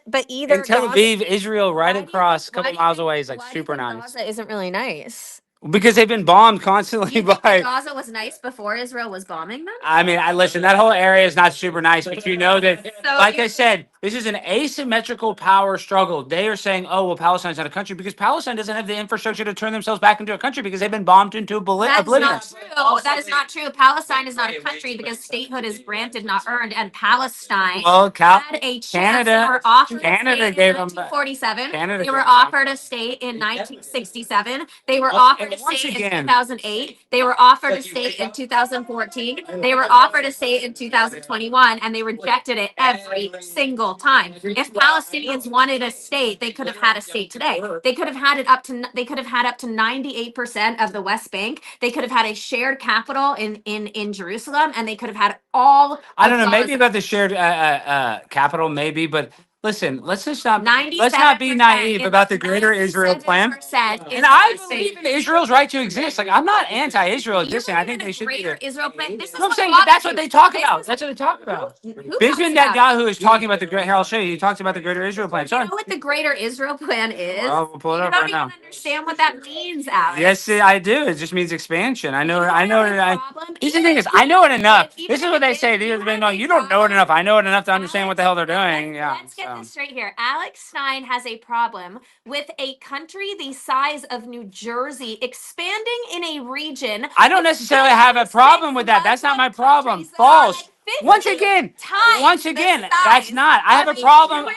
but either in Tel Gaza- Aviv, Israel, right Why do you across, a think- why couple do you miles think- away, is like why do you super think nice. Gaza isn't really nice. Because they've been bombed constantly You think by. that Gaza was nice before Israel was bombing them? I mean, I listen. That whole area is not super nice, but you know that, So like you- I said, this is an asymmetrical power struggle. They are saying, "Oh, well, Palestine's not a country," because Palestine doesn't have the infrastructure to turn themselves back into a country because they've been bombed into That's oblivion. not true. That is not true. Palestine is not a country because statehood is granted, not earned, and Palestine Well, had a chance. Canada- They were offered Canada a state gave in them- 1947. Canada They gave were them- offered a state in 1967. They were Well, offered a once state in again- 2008. They were offered a state in 2014. They were offered a state in 2021, and they rejected it every single time. If Palestinians wanted a state, they could have had a state today. They could have had it up to. They could have had up to 98% of the West Bank. They could have had a shared capital in Jerusalem, and they could have had all. I don't of know, maybe Gaza. about the shared capital, maybe, but Listen, let's just not. 97%. Let's not be naive about the Greater Israel plan. 97% And I believe in Israel's right to exist. Like I'm not anti-Israel existing. I think they should be Greater there. Israel plan. This is No, I'm what saying that that's what bothers they talk you. about. This That's what they talk about. who talks Benjamin about it? Netanyahu is talking about the great. Here, I'll show you. He talks about the Greater Israel plan. You Sorry. know what the Greater Israel plan is? Well, we'll pull it You up don't right even now. understand what that means, Alex. Yes, I do. It just means expansion. I know. You I know. have a I, problem. this is the Even thing if is, I know it you enough. did, This even is what if they it say. did, You have a you don't know it problem. enough. I know it enough to understand what the hell they're Alex, doing. Yeah. Let's get so. this straight here. Alex Stein has a problem with a country the size of New Jersey expanding in a region. I don't necessarily have a problem with that. That's not my problem. False. Once again, that's not. I have a problem.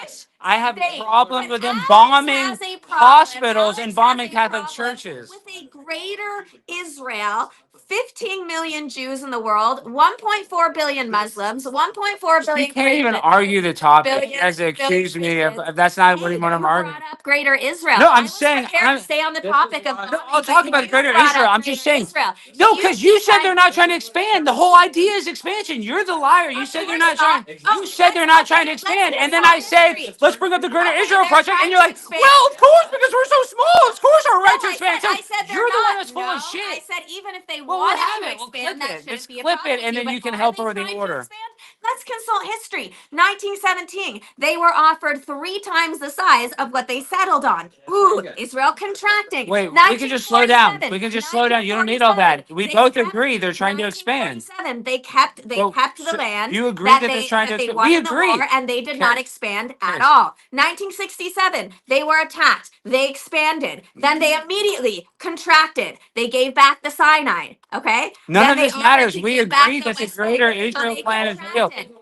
I have a problem with them bombing hospitals and bombing Catholic churches. With a greater Israel, 15 million Jews in the world, 1.4 billion Muslims, 1.4 You billion. can't even argue the topic as to accuse me if that's not what you want to argue. Brought up Greater Israel. No, I'm I was saying- prepared I'm- to stay on the This topic is of. why- No, I'll talk about Greater brought up Israel. I'm Greater just saying. Israel. No, because you said said- they're not trying to expand. The whole idea is expansion. You're the liar. You said they're not trying. You said they're not trying to expand, and then I said, let's bring up the Greater Israel project, and you're like, well, of course, because we're so small. Of course, our right to expand. So I said they're you're the not. one that's full of No, shit. I said even if they Well, wanted we'll have to it. We'll expand, clip that it. shouldn't Just be a clip problem it, and to then but you can are help they her with the trying to order. expand? Let's consult history. 1917, they were offered 3 times the size of what they settled on. Ooh, Israel contracting. Wait, we can just slow down. We can just slow down. You don't need all that. We both agree they're trying to expand. 1947, they kept Well, kept the so land. you agree that they're they, trying that to they expand? won We in the agree. war, and they did not Okay. expand at Yes. all. 1967, they were attacked. They expanded. Then they immediately contracted. They gave back the Sinai. Okay. None Then of they this offered matters. to We give back agree that the West Greater Bank, so Israel they plan is real. contracted.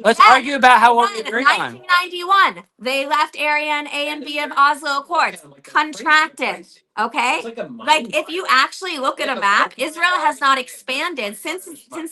Let's Then- argue about how what we then, agree on. 1991, they left Area and A and B of Oslo Accords. Contracted. Okay. It's like a Like if you actually look at a map, Israel has not expanded since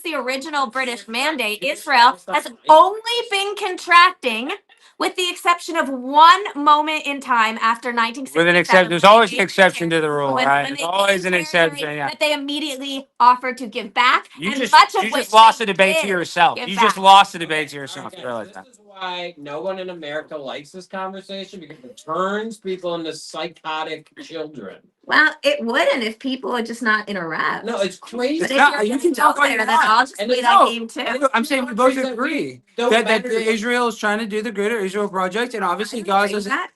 the original British mandate. Israel has only been contracting, with the exception of one moment in time after 1967. With an exception, there's always an exception to the rule, right? When There's they always an gained exception. territory Yeah. That they immediately offered to give back. You and just much of you which just lost they the debate to did yourself. give You back. just lost the debate to yourself. Okay, Realize this that. is why no one in America likes this conversation because it turns people into psychotic children. Well, it wouldn't if people would just not interrupt. No, it's crazy. But It's if not- you're you gonna can go talk all you there, then want. I'll just And play it's- that No, game too. I'm saying we both agree Don't that better than- Israel is trying to do the Greater Israel project, and obviously Gaza's. That?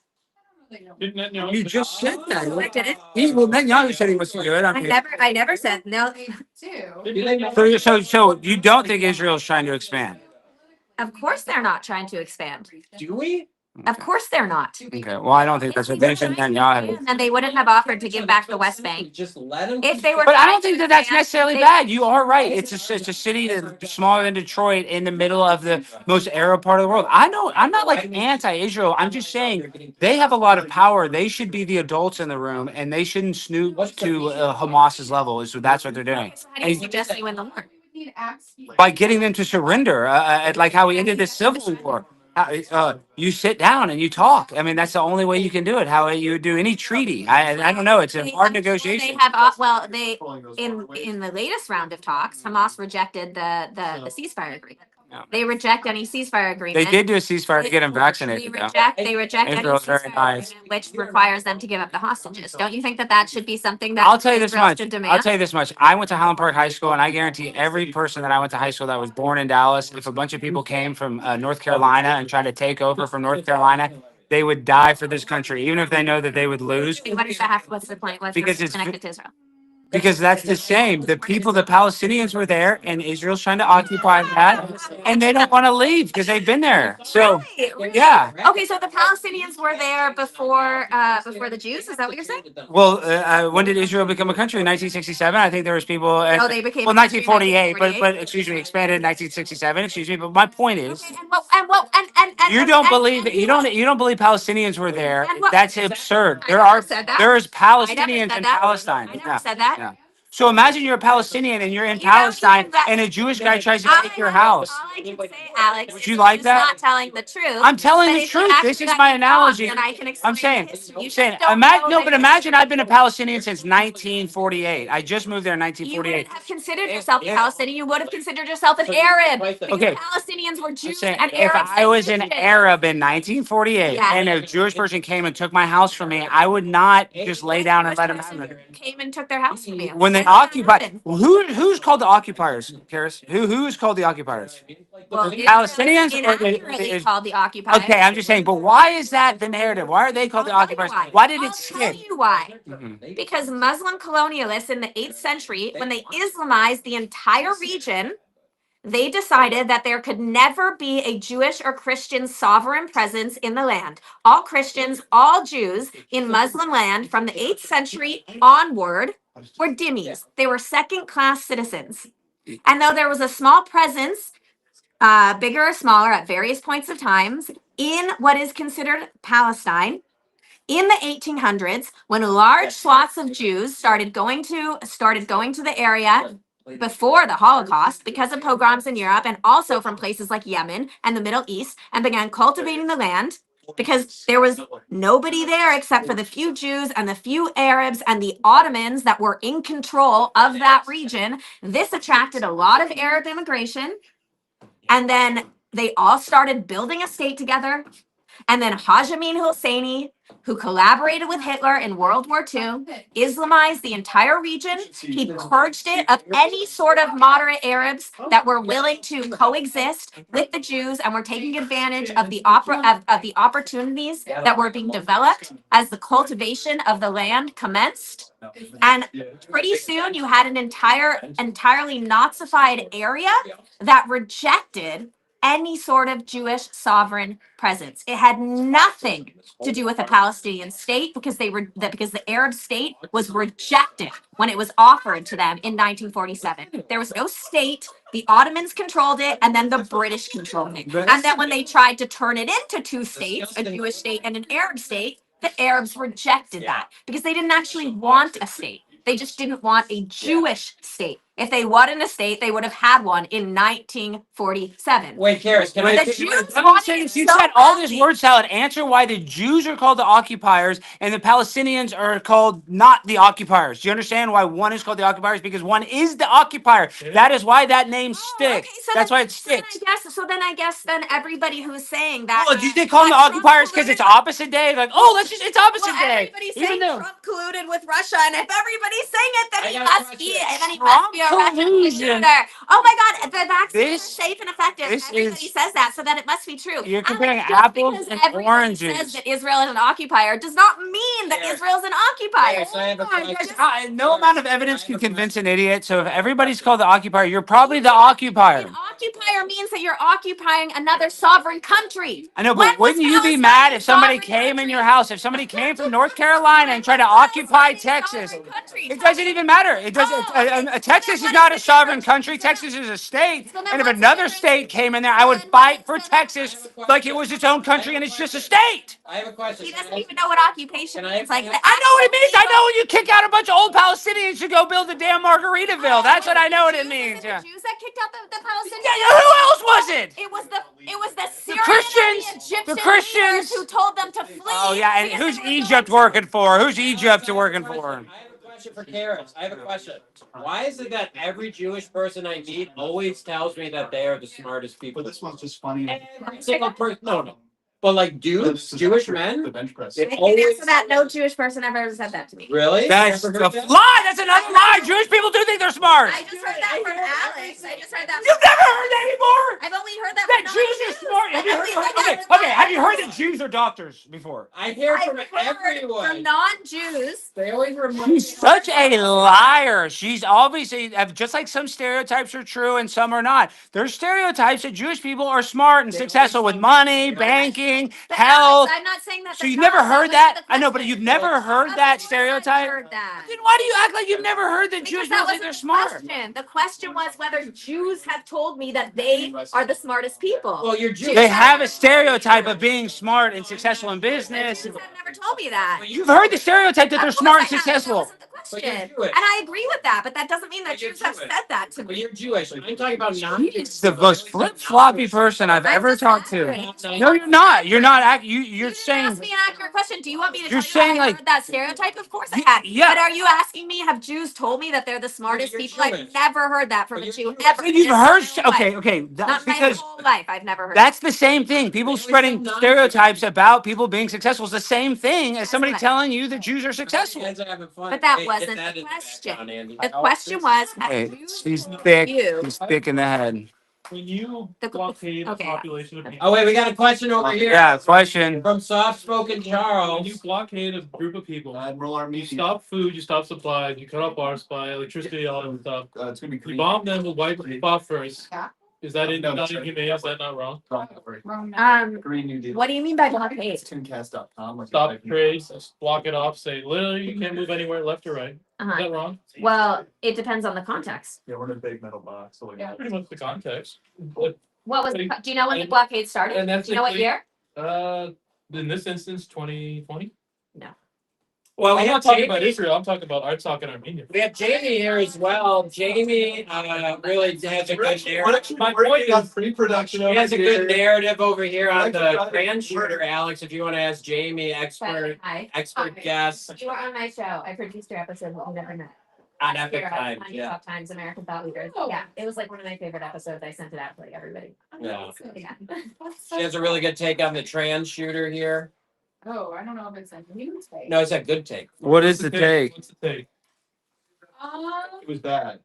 You just said that. I didn't. Well, Netanyahu said he was for good. I mean, I never said no. so you don't think Israel's trying to expand? Of course they're not trying to expand. Do we? Of course they're not. Okay. Well, I don't think that's what they said. Netanyahu. And then they wouldn't have offered to give back the West Bank. Just let them. If they were But I trying don't to think that that's expand, necessarily they- bad. You are right. It's a city that's smaller than Detroit in the middle of the most Arab part of the world. I know. I'm not like anti-Israel. I'm just saying they have a lot of power. They should be the adults in the room, and they shouldn't snoop to Hamas's level. So that's what they're doing. So how do you suggest they win the war? By getting them to surrender, like how we ended the Civil War. You sit down and you talk. I mean, that's the only way you can do it. How you would do any treaty. I don't know. It's a hard negotiation. They have they in the latest round of talks, Hamas rejected the ceasefire agreement. Yeah. They reject any ceasefire agreement. They did do a ceasefire to get them They vaccinated. Though. reject any Israel's very ceasefire nice. agreement, which requires them to give up the hostages. Don't you think that should be something that I'll tell you this Israel much. should demand? I'll tell you this much. I went to Highland Park High School, and I guarantee every person that I went to high school that was born in Dallas, if a bunch of people came from North Carolina and tried to take over from North Carolina, they would die for this country, even if they know that they would lose. What does that have? What's the point? What's Because it's connected to Israel? Because that's the same. The people, the Palestinians were there, and Israel's trying to occupy that, and they don't want to leave because they've been there. So, Really? yeah. Okay, so the Palestinians were there before the Jews. Is that what you're saying? Well, when did Israel become a country? In 1967. I think there was people. Oh, they became well, a country in 1948. 1948. But excuse me, expanded in 1967. Excuse me. But my point is, Okay, and you don't believe you don't believe Palestinians were there. And what- That's absurd. I never said that. There is I never Palestinians said in that. Palestine. I never said that. Yeah. So imagine you're a Palestinian and you're in You know, Palestine that- and a Jewish guy tries to take your house. All I can say, Alex, Would is you you're like just that? not telling the truth. I'm telling But the if you truth. actually This is got my me wrong, analogy. then I can explain I'm saying, the history. You just saying, don't know the but history. imagine I've been a Palestinian since 1948. I just moved there in You 1948. wouldn't have considered yourself a Palestinian. You would have considered yourself an Arab. Because Okay. Palestinians were I'm Jews saying, and if Arabs. I and was an Christians. Arab in 1948 Yeah. and a Jewish person came and took my house from me, I would not just lay down and let them have it. Came and took their house from you. When they That's what occupied, happened. who's called the occupiers, Karis? Who is called the occupiers? Well, Palestinians or inaccurately called the occupied. Okay, I'm just saying, but why is that the narrative? Why are they called the I'll tell you occupiers? why. Why did I'll it tell stick? you why. Mhm. Because Muslim colonialists in the 8th century, when they Islamized the entire region, they decided that there could never be a Jewish or Christian sovereign presence in the land. All Christians, all Jews in Muslim land from the 8th century onward were dhimmis. They were second-class citizens. And though there was a small presence, bigger or smaller at various points of times, in what is considered Palestine, in the 1800s, when large swaths of Jews started going to the area before the Holocaust because of pogroms in Europe and also from places like Yemen and the Middle East, and began cultivating the land because there was nobody there except for the few Jews and the few Arabs and the Ottomans that were in control of that region. This attracted a lot of Arab immigration, and then they all started building a state together. And then Haj Amin Hosseini, who collaborated with Hitler in World War II, Islamized the entire region. He purged it of any sort of moderate Arabs that were willing to coexist with the Jews and were taking advantage of the opportunities that were being developed as the cultivation of the land commenced. And pretty soon you had an entirely Nazified area that rejected any sort of Jewish sovereign presence. It had nothing to do with a Palestinian state because because the Arab state was rejected when it was offered to them in 1947. There was no state. The Ottomans controlled it, and then the British controlled it. And then when they tried to turn it into two states, a Jewish state and an Arab state, the Arabs rejected that because they didn't actually want a state. They just didn't want a Jewish state. If they wanted a state, they would have had one in 1947. Wait, Karis, can But I? the Jews I'm wanted saying, it you so said all this badly. word salad. Answer why the Jews are called the occupiers and the Palestinians are called not the occupiers. Do you understand why one is called the occupiers? Because one is the occupier. That is why that name sticks. That's why it sticks. Then I guess everybody who's saying that. Oh, do you think call them the that Trump occupiers because it's colluded- opposite day? Like, oh, it's opposite Well, day. everybody's Even saying though Trump colluded with Russia, and if everybody's saying it, then I he got a must be. question. Then he Trump must be a Russian collusion. colluder. Oh my God, the vaccine is This- safe and effective. this Everybody is- says that, so then it must be true. You're comparing Just apples because and everybody oranges. says that Israel is an occupier does not mean that Here. Israel's an occupier. Karis, I have a question. No amount of evidence can convince an idiot. So if everybody's called the occupier, you're probably the occupier. An occupier means that you're occupying another sovereign country. I know, When but was wouldn't you be Palestine mad a if somebody sovereign came in country? your house? If somebody came from North Carolina and tried to occupy Texas, it doesn't even matter. It doesn't. Texas is not a sovereign country. Texas is a state. And if another state came in there, I would fight for Texas like it was its own country and it's just a state. I have a question. He doesn't even know what occupation means. Like, I know what it means. I know when you kick out a bunch of old Palestinians to go build a damn Margaritaville. That's what I know what it means. Was it Yeah. the Jews that kicked out the Palestinians? Yeah, who else was it? It was the Syrian Christians- and the Egyptian the Christians- leaders who told them to flee. Oh yeah, and because who's they were Egypt going working for? Who's Egypt working for? I have a question for Karis. I have a question. Why is it that every Jewish person I meet always tells me that they are the smartest people? But this one's just funny. Every single person. No. But like dudes, Jewish men, The bench press. they I can always. answer that. No Jewish person ever said that to me. Really? That's Never a heard that? lie. That's another lie. Jewish people do think they're smart. I just heard that from Alex. I just heard that. You've never heard that before. I've only heard that That from Jews are non-Jews. smart. Have you I've heard? only heard that Okay, from okay. Have you heard non-Jews. that Jews are doctors before? I hear I've from heard everyone. from non-Jews. They always remind me. She's such a liar. She's obviously just like some stereotypes are true and some are not. There's stereotypes that Jewish people are smart and successful with money, banking, But health. Alex, I'm not saying that. So they're you've never not. heard was that? not the I know, but question. you've never heard Of that course stereotype? I heard that. Then why do you act like you've never heard that Jewish Because that people think wasn't they're the smart? question. The question was whether Jews have told me that they are the smartest people. Well, you're Jewish. They have a stereotype of being smart and successful in business. Jews have never told me that. You've heard the stereotype that they're Of smart course and I have. That successful. wasn't the question. question. you're And Jewish. I agree with that, but that doesn't mean that But you're Jews have Jewish. said that to But me. you're Jewish. I'm talking about He's the most flip floppy person I've I'm ever just talked to. asking. No, you're not. You're not. You're You didn't saying. ask me an accurate question. Do you want me to You're tell you saying, how I like- heard that stereotype? Of course I had. Yeah. But are you asking me, have Jews told me that they're the smartest you're people? I've Jewish. never heard that from But a you're Jew Jewish. ever. You've in my heard. whole Okay, life. okay. Not That's my because whole life. I've never heard that's the same thing. People always spreading tell nonsense. stereotypes about people being successful is the same thing as somebody what I- telling you that Jews are successful. Guys are having fun. But that Hey, wasn't get that the in question. background, Andy. The question was, have Hey, Jews he's told thick. you He's thick in the head. When you The- blockade the okay. population of people. Oh wait, we got a question over here. Yeah, question. From soft-spoken When you Charles. blockade a group of people, Admiral you Army. stop food, you stop supplies, you cut off water supply, electricity, all that stuff. It's gonna be You green. bomb them with white phosphorus. Is that No, not sorry. inhumane? Is that not wrong? Green New Deal. What do you mean by blockade? It's TimCast.com. like Stop if I- trade, block it off, say literally you can't move anywhere left or right. Is Uh-huh. that wrong? Well, it depends on the context. Yeah, we're in a big metal box. So like, Yeah. Pretty much the context. But, What was? Hey, Do you know when the and- blockade started? and that's Do you know what simply- year? in this instance, 2020. Well, we I'm have not talking about Jamie. Israel. I'm talking Armenia. We have Jamie here as well. Jamie really has a good narrative. My point on is- pre-production. He has a good narrative over here on the Actually, trans shooter, Alex. If you want to ask Jamie, expert Hi. guest You were on my show. I produced your episode that you never met. on Last Epic year Times. On Yeah. Top Times American Thought Leaders. Yeah, it was like one of my favorite episodes. I sent it out to like everybody. Yeah. Yeah. She has a really good take on the trans shooter here. Oh, I don't know if it's a news take. No, it's a good take. What is the take? What's the take? It was bad.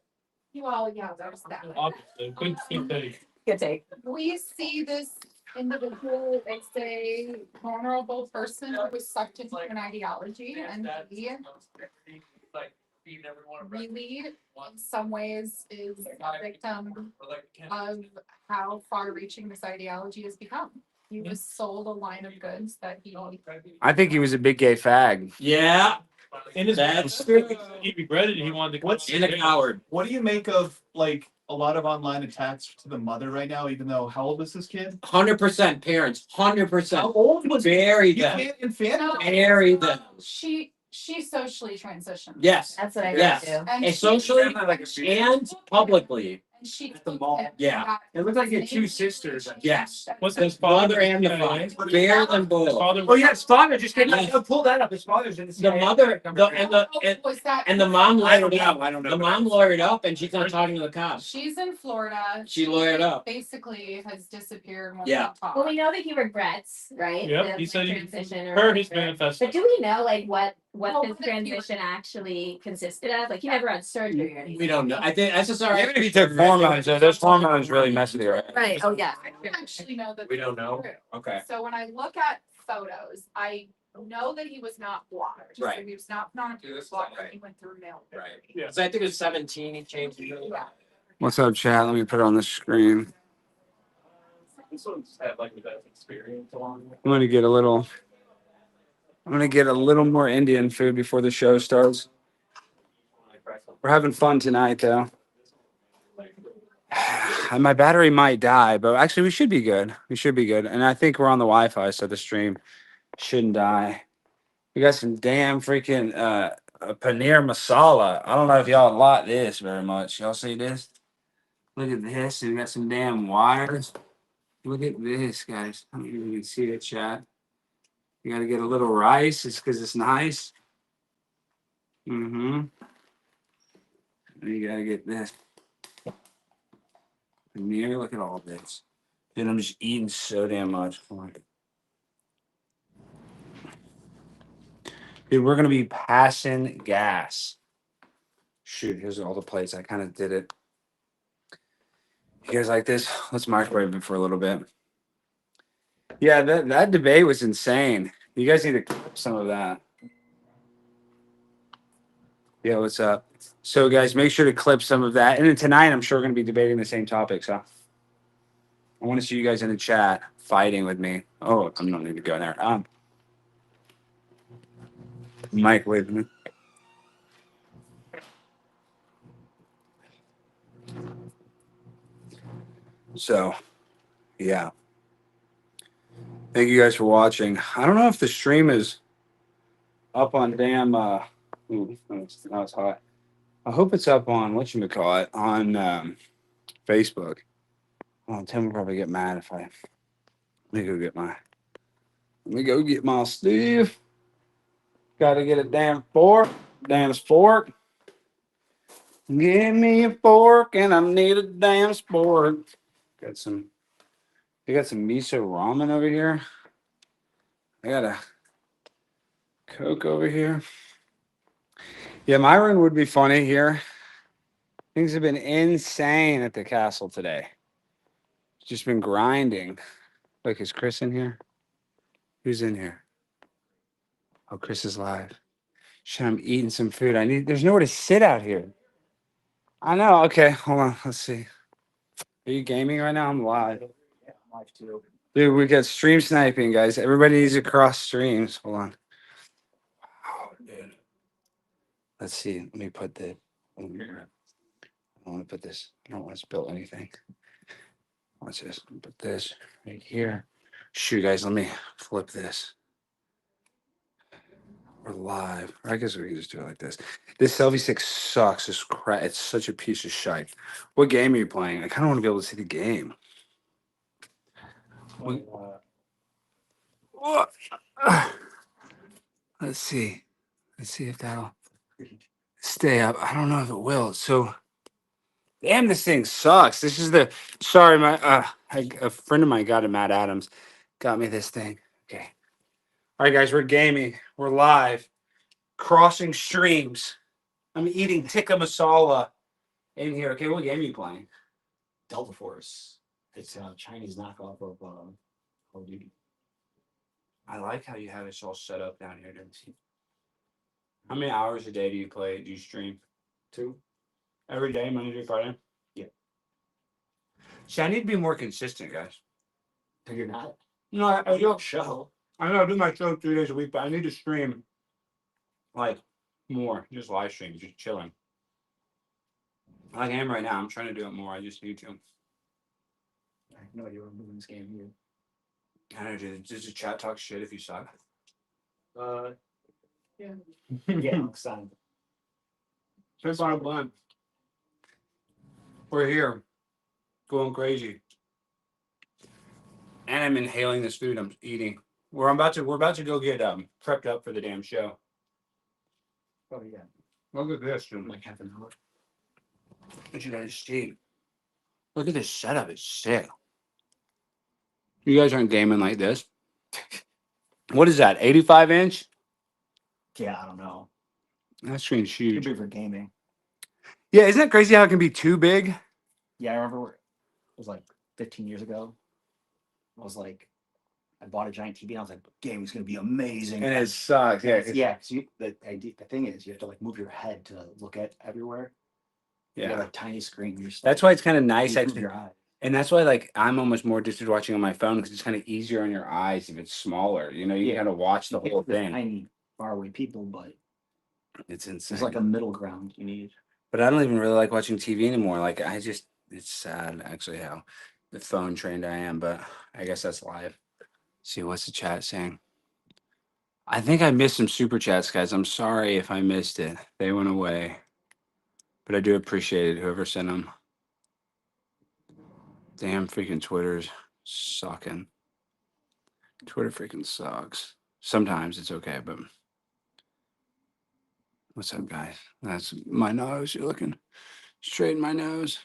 Well, yeah, there's that. Obviously, good take. Good take. We see this individual as a vulnerable person who was sucked into an ideology and he really, in some ways, is a victim of how far-reaching this ideology has become. He was sold a line of goods that he. I think he was a big gay fag. Yeah. In his That's he regretted it. He wanted to. What's And a coward. What do you make of like a lot of online attacks to the mother right now? Even though how old is this kid? 100% parents. 100%. How old was Bury You them. can't infantilize. Bury them. She socially transitioned. Yes. That's what I Yes. do. And And she- socially and publicly. And she. At the mall. Yeah. It looked like he had two sisters. Yes. What's His his father father and the CIA? father. Bear them His both. father. Oh yeah, his father just came out. Pull that up. His father's in The mother, Was that? and the mom I don't lawyered know. up. I don't know. The mom lawyered up and she's not talking to the cops. She's in Florida. She lawyered up. Basically has disappeared. Won't Yeah. talk. Well, we know that he regrets, right? Yep, The, he said he transition or heard his whatever. manifesto. But do we know like what Well, his but if you- transition actually consisted of? Like he never had surgery or anything. We don't know. I think SSR. Even if he took hormones, though, those hormones really mess with you, right? Right. Oh yeah. I don't actually know that. We don't that's know. true. Okay. So when I look at photos, I know that he was not blocked. Right. So he was not on Do this blocked. right. He went through mail. Right. Yeah. So I think it was 17. He changed it. What's up, chat? Let me put it on the screen. This one's had like that experience along. I'm gonna get a little. I'm gonna get a little more Indian food before the show starts. We're having fun tonight, though. And my battery might die, but actually we should be good. We should be good. And I think we're on the Wi-Fi, so the stream shouldn't die. We got some damn freaking paneer masala. I don't know if y'all like this very much. Y'all see this? Look at this. We got some damn wires. Look at this, guys. I don't know if you can see it, chat. You gotta get a little rice. It's because it's nice. Mm-hmm. And you gotta get this. Paneer, look at all this. Dude, I'm just eating so damn much. Come on. Dude, we're gonna be passing gas. Shoot, here's all the plates. I kind of did it. You guys like this? Let's microwave it for a little bit. Yeah, that debate was insane. You guys need to clip some of that. Yeah, what's up? So, guys, make sure to clip some of that. And then tonight, I'm sure we're going to be debating the same topics, huh? I want to see you guys in the chat fighting with me. Oh, I'm not need to go in there. Microwave me. So, yeah. Thank you guys for watching. I don't know if the stream is up on damn Ooh, that was hot. I hope it's up on whatchamacallit on Facebook. Oh, Tim will probably get mad if I. Let me go get my. Let me go get my Steve. Got to get a damn fork. Damn spork. Give me a fork and I need a damn spork. Got some. You got some miso ramen over here. I got a Coke over here. Yeah, Myron would be funny here. Things have been insane at the castle today. It's just been grinding. Look, is Chris in here? Who's in here? Oh, Chris is live. Shit, I'm eating some food. There's nowhere to sit out here. I know. Okay, hold on. Let's see. Are you gaming right now? I'm live. Yeah, I'm live too. Dude, we got stream sniping, guys. Everybody needs to cross streams. Hold on. Wow, dude. Let's see. Let me put the. I want to put this. I don't want to spill anything. Watch this. Put this right here. Shoot, guys, let me flip this. We're live. I guess we can just do it like this. This selfie stick sucks. This crap. It's such a piece of shite. What game are you playing? I kind of want to be able to see the game. What? Let's see. Let's see if that'll stay up. I don't know if it will. So, damn, this thing sucks. This is the. Sorry, a friend of mine got it. Matt Adams got me this thing. Okay. All right, guys, we're gaming. We're live. Crossing streams. I'm eating tikka masala in here. Okay, what game are you playing? Delta Force. It's a Chinese knockoff of Call of Duty. I like how you have this all set up down here. How many hours a day do you play? Do you stream? 2. Every day, Monday through Friday? Yeah. See, I need to be more consistent, guys. No, you're not. No, I You don't. show. I know I do my show 3 days a week, but I need to stream like more. Just live stream, just chilling. Like I am right now. I'm trying to do it more. I just need to. I have no idea what I'm doing this game here. I don't know, dude. Does the chat talk shit if you suck? Yeah. Yeah, son. That's bottom line. We're here, going crazy, and I'm inhaling this food I'm eating. We're about to go get prepped up for the damn show. Oh yeah. Look at this, dude. Like half an hour. What you guys see? Look at this setup. It's sick. You guys aren't gaming like this. What is that? 85 inch? Yeah, I don't know. That screen's Too huge. big for gaming. Yeah, isn't that crazy how it can be too big? Yeah, I remember it was like 15 years ago. I was like, I bought a giant TV and I was like, the game is gonna be amazing. And it sucks. Yeah. Yeah, because the thing is you have to like move your head to look at everywhere. You got Yeah. a tiny screen. You're just That's like, why it's kind of nice. you move Actually. your eye. And that's why, like, I'm almost more addicted to watching on my phone because it's kind of easier on your eyes if it's smaller. You know, you Yeah. kind of watch the whole There's thing. tiny, faraway people, but It's insane. there's like a middle ground you need. But I don't even really like watching TV anymore. Like, it's sad actually how the phone trained I am. But I guess that's live. See, what's the chat saying? I think I missed some super chats, guys. I'm sorry if I missed it. They went away. But I do appreciate it, whoever sent them. Damn, freaking Twitter's sucking. Twitter freaking sucks. Sometimes it's okay, but what's up, guys? That's my nose. You're looking straight in my nose.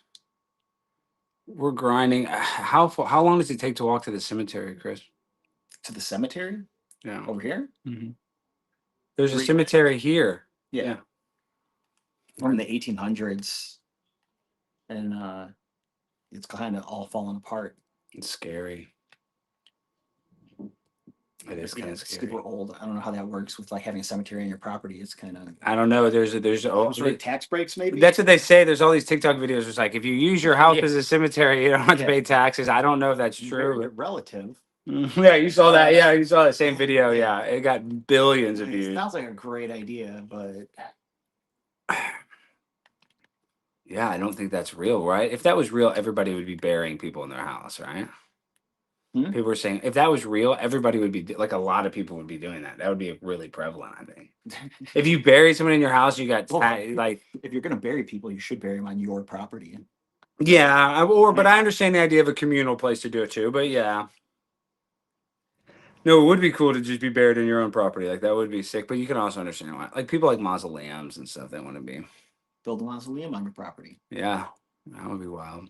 We're grinding. How long does it take to walk to the cemetery, Chris? To the cemetery Yeah. over here? There's a 3 cemetery here. Yeah. We're in the 1800s. And it's kind of all falling apart. It's scary. It is kind of It's scary. super old. I don't know how that works with like having a cemetery on your property. It's kind of I don't know. There's tax breaks maybe. that's what they say. There's all these TikTok videos. It's like if you use your house Yeah. as a cemetery, you don't have to Yeah. pay taxes. I don't know if that's Very true. relative. Yeah, you saw that. Yeah, you saw that same video. Yeah, it got billions of It views. sounds like a great idea, but Yeah, I don't think that's real, right? If that was real, everybody would be burying people in their house, right? Hmm? People were saying if that was real, everybody would be like a lot of people would be doing that. That would be really prevalent, I think. If you bury someone in your house, you got Well, like if you're gonna bury people, you should bury them on your property. yeah, but I understand the idea of a communal place to do it too. But yeah, no, it would be cool to just be buried in your own property. Like that would be sick. But you can also understand why, like people like mausoleums and stuff. They want to be. Build a mausoleum on your property. Yeah, that would be wild.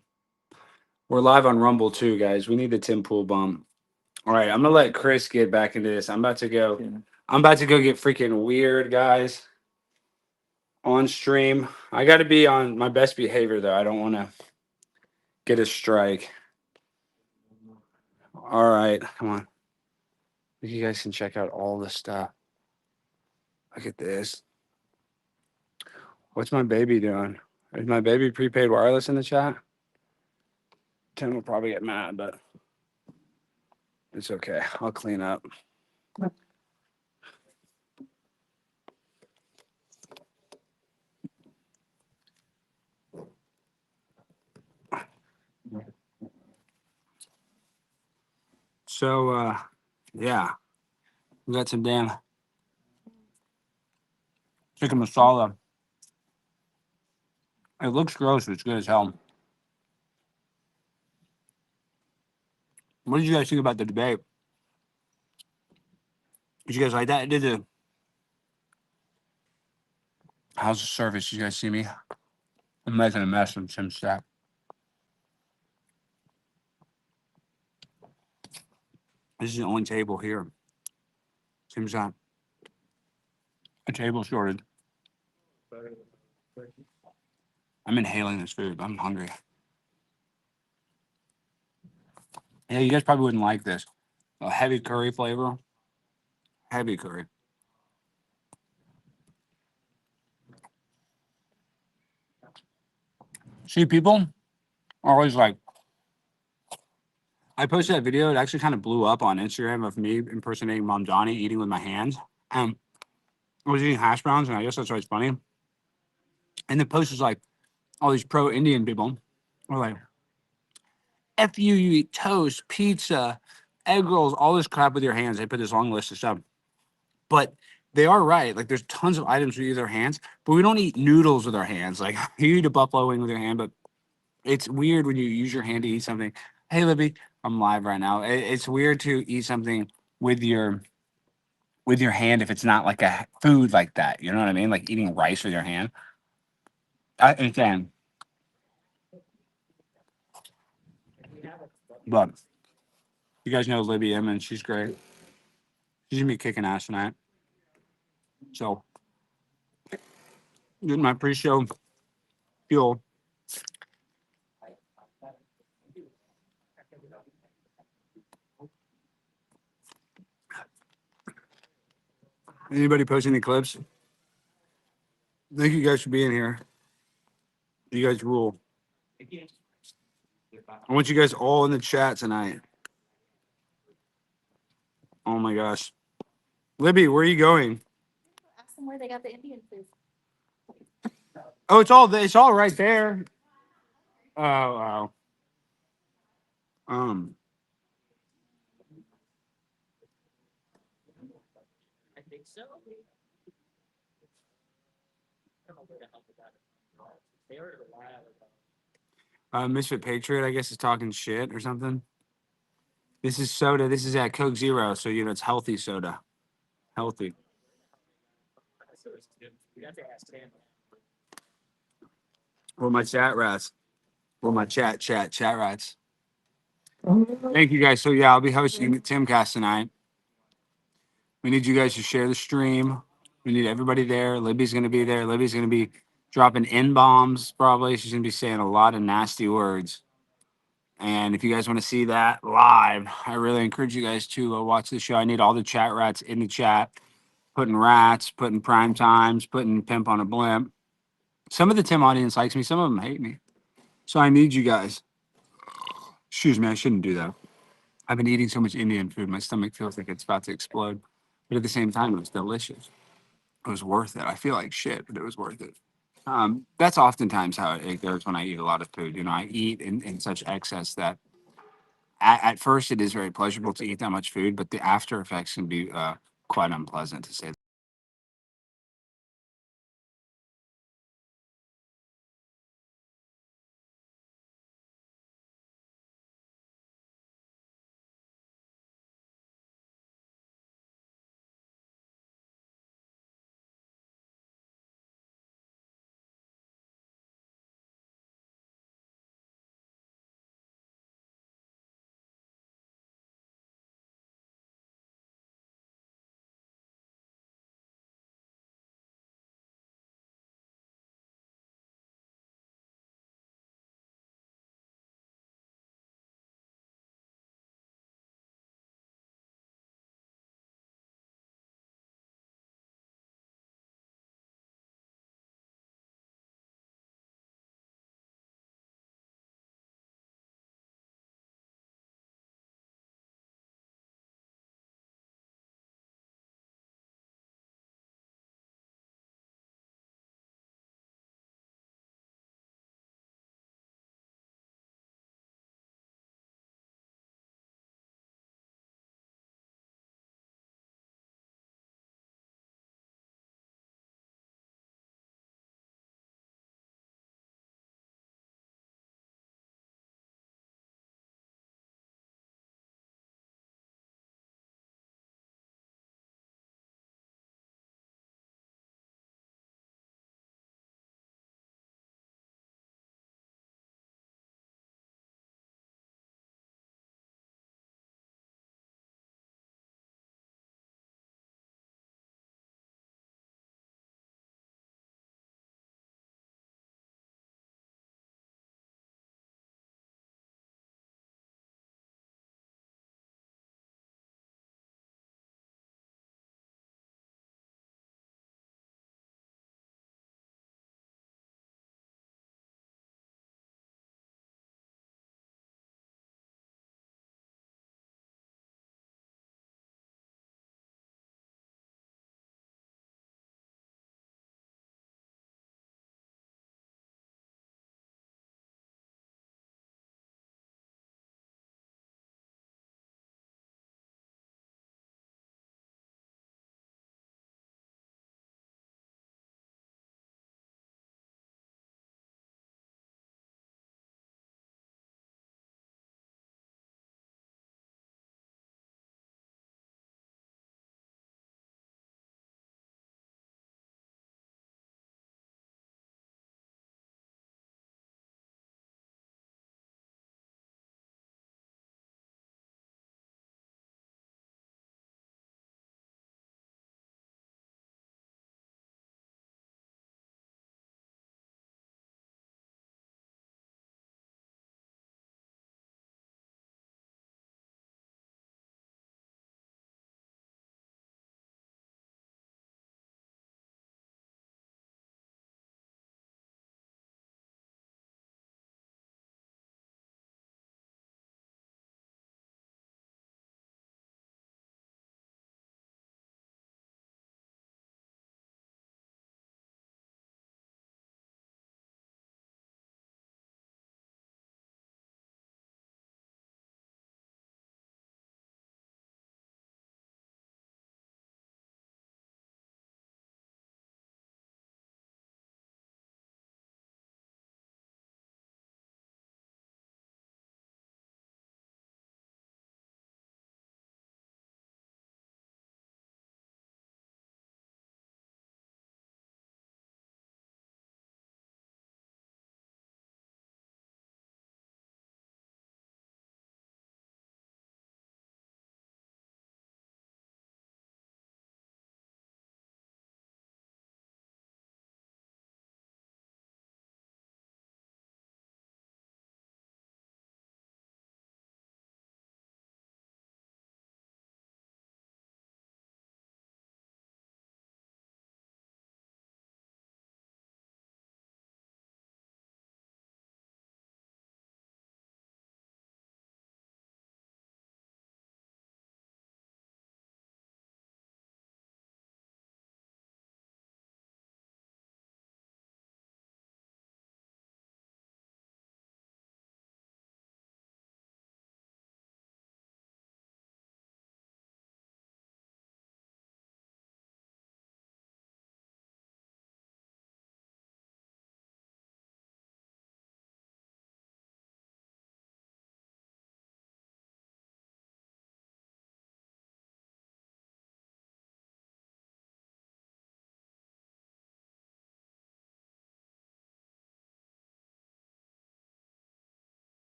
We're live on Rumble too, guys. We need the Tim Pool bump. All right, I'm gonna let Chris get back into this. I'm about to go. Yeah. I'm about to go get freaking weird, guys. On stream, I got to be on my best behavior though. I don't want to get a strike. All right, come on. You guys can check out all the stuff. Look at this. What's my baby doing? Is my baby prepaid wireless in the chat? Tim will probably get mad, but it's okay. I'll clean up. So, yeah, we got some damn chicken masala. It looks gross, but it's good as hell. What did you guys think about the debate? Did you guys like that? How's the service? You guys see me? I'm making a mess on Tim's stack. This is the only table here. Tim's got a table shortage. I'm inhaling this food. I'm hungry. Yeah, you guys probably wouldn't like this. A heavy curry flavor. Heavy curry. See, people are always like, I posted that video. It actually kind of blew up on Instagram of me impersonating Mom Donnie eating with my hands. And I was eating hash browns, and I guess that's why it's funny. And the post was like, all these pro-Indian people were like, F you, you eat toast, pizza, egg rolls, all this crap with your hands. They put this long list of stuff. But they are right. Like, there's tons of items we use our hands, but we don't eat noodles with our hands. Like, you eat a buffalo wing with your hand, but it's weird when you use your hand to eat something. Hey, Libby, I'm live right now. It's weird to eat something with your hand if it's not like a food like that. You know what I mean? Like eating rice with your hand. Again, but you guys know Libby Emmons. She's great. She's gonna be kicking ass tonight. So, getting my pre-show fuel. Anybody posting any clips? Thank you guys for being here. You guys rule. I want you guys all in the chat tonight. Oh my gosh. Libby, where are you going? Ask them where they got the Indian food. Oh, it's all right there. Oh, wow. I think so. They were a while ago. Misfit Patriot, I guess, is talking shit or something. This is soda. This is at Coke Zero, so it's healthy soda. Healthy. You have to ask Sam. Or my chat rats. Or my chat rats. Thank you guys. So yeah, I'll be hosting TimCast tonight. We need you guys to share the stream. We need everybody there. Libby's gonna be there. Libby's gonna be dropping N bombs probably. She's gonna be saying a lot of nasty words. And if you guys want to see that live, I really encourage you guys to watch the show. I need all the chat rats in the chat, putting rats, putting prime times, putting pimp on a blimp. Some of the Tim audience likes me. Some of them hate me. So I need you guys. Excuse me, I shouldn't do that. I've been eating so much Indian food. My stomach feels like it's about to explode. But at the same time, it was delicious. It was worth it. I feel like shit, but it was worth it. That's oftentimes how it goes when I eat a lot of food. I eat in such excess that at first it is very pleasurable to eat that much food, but the after effects can be quite unpleasant to say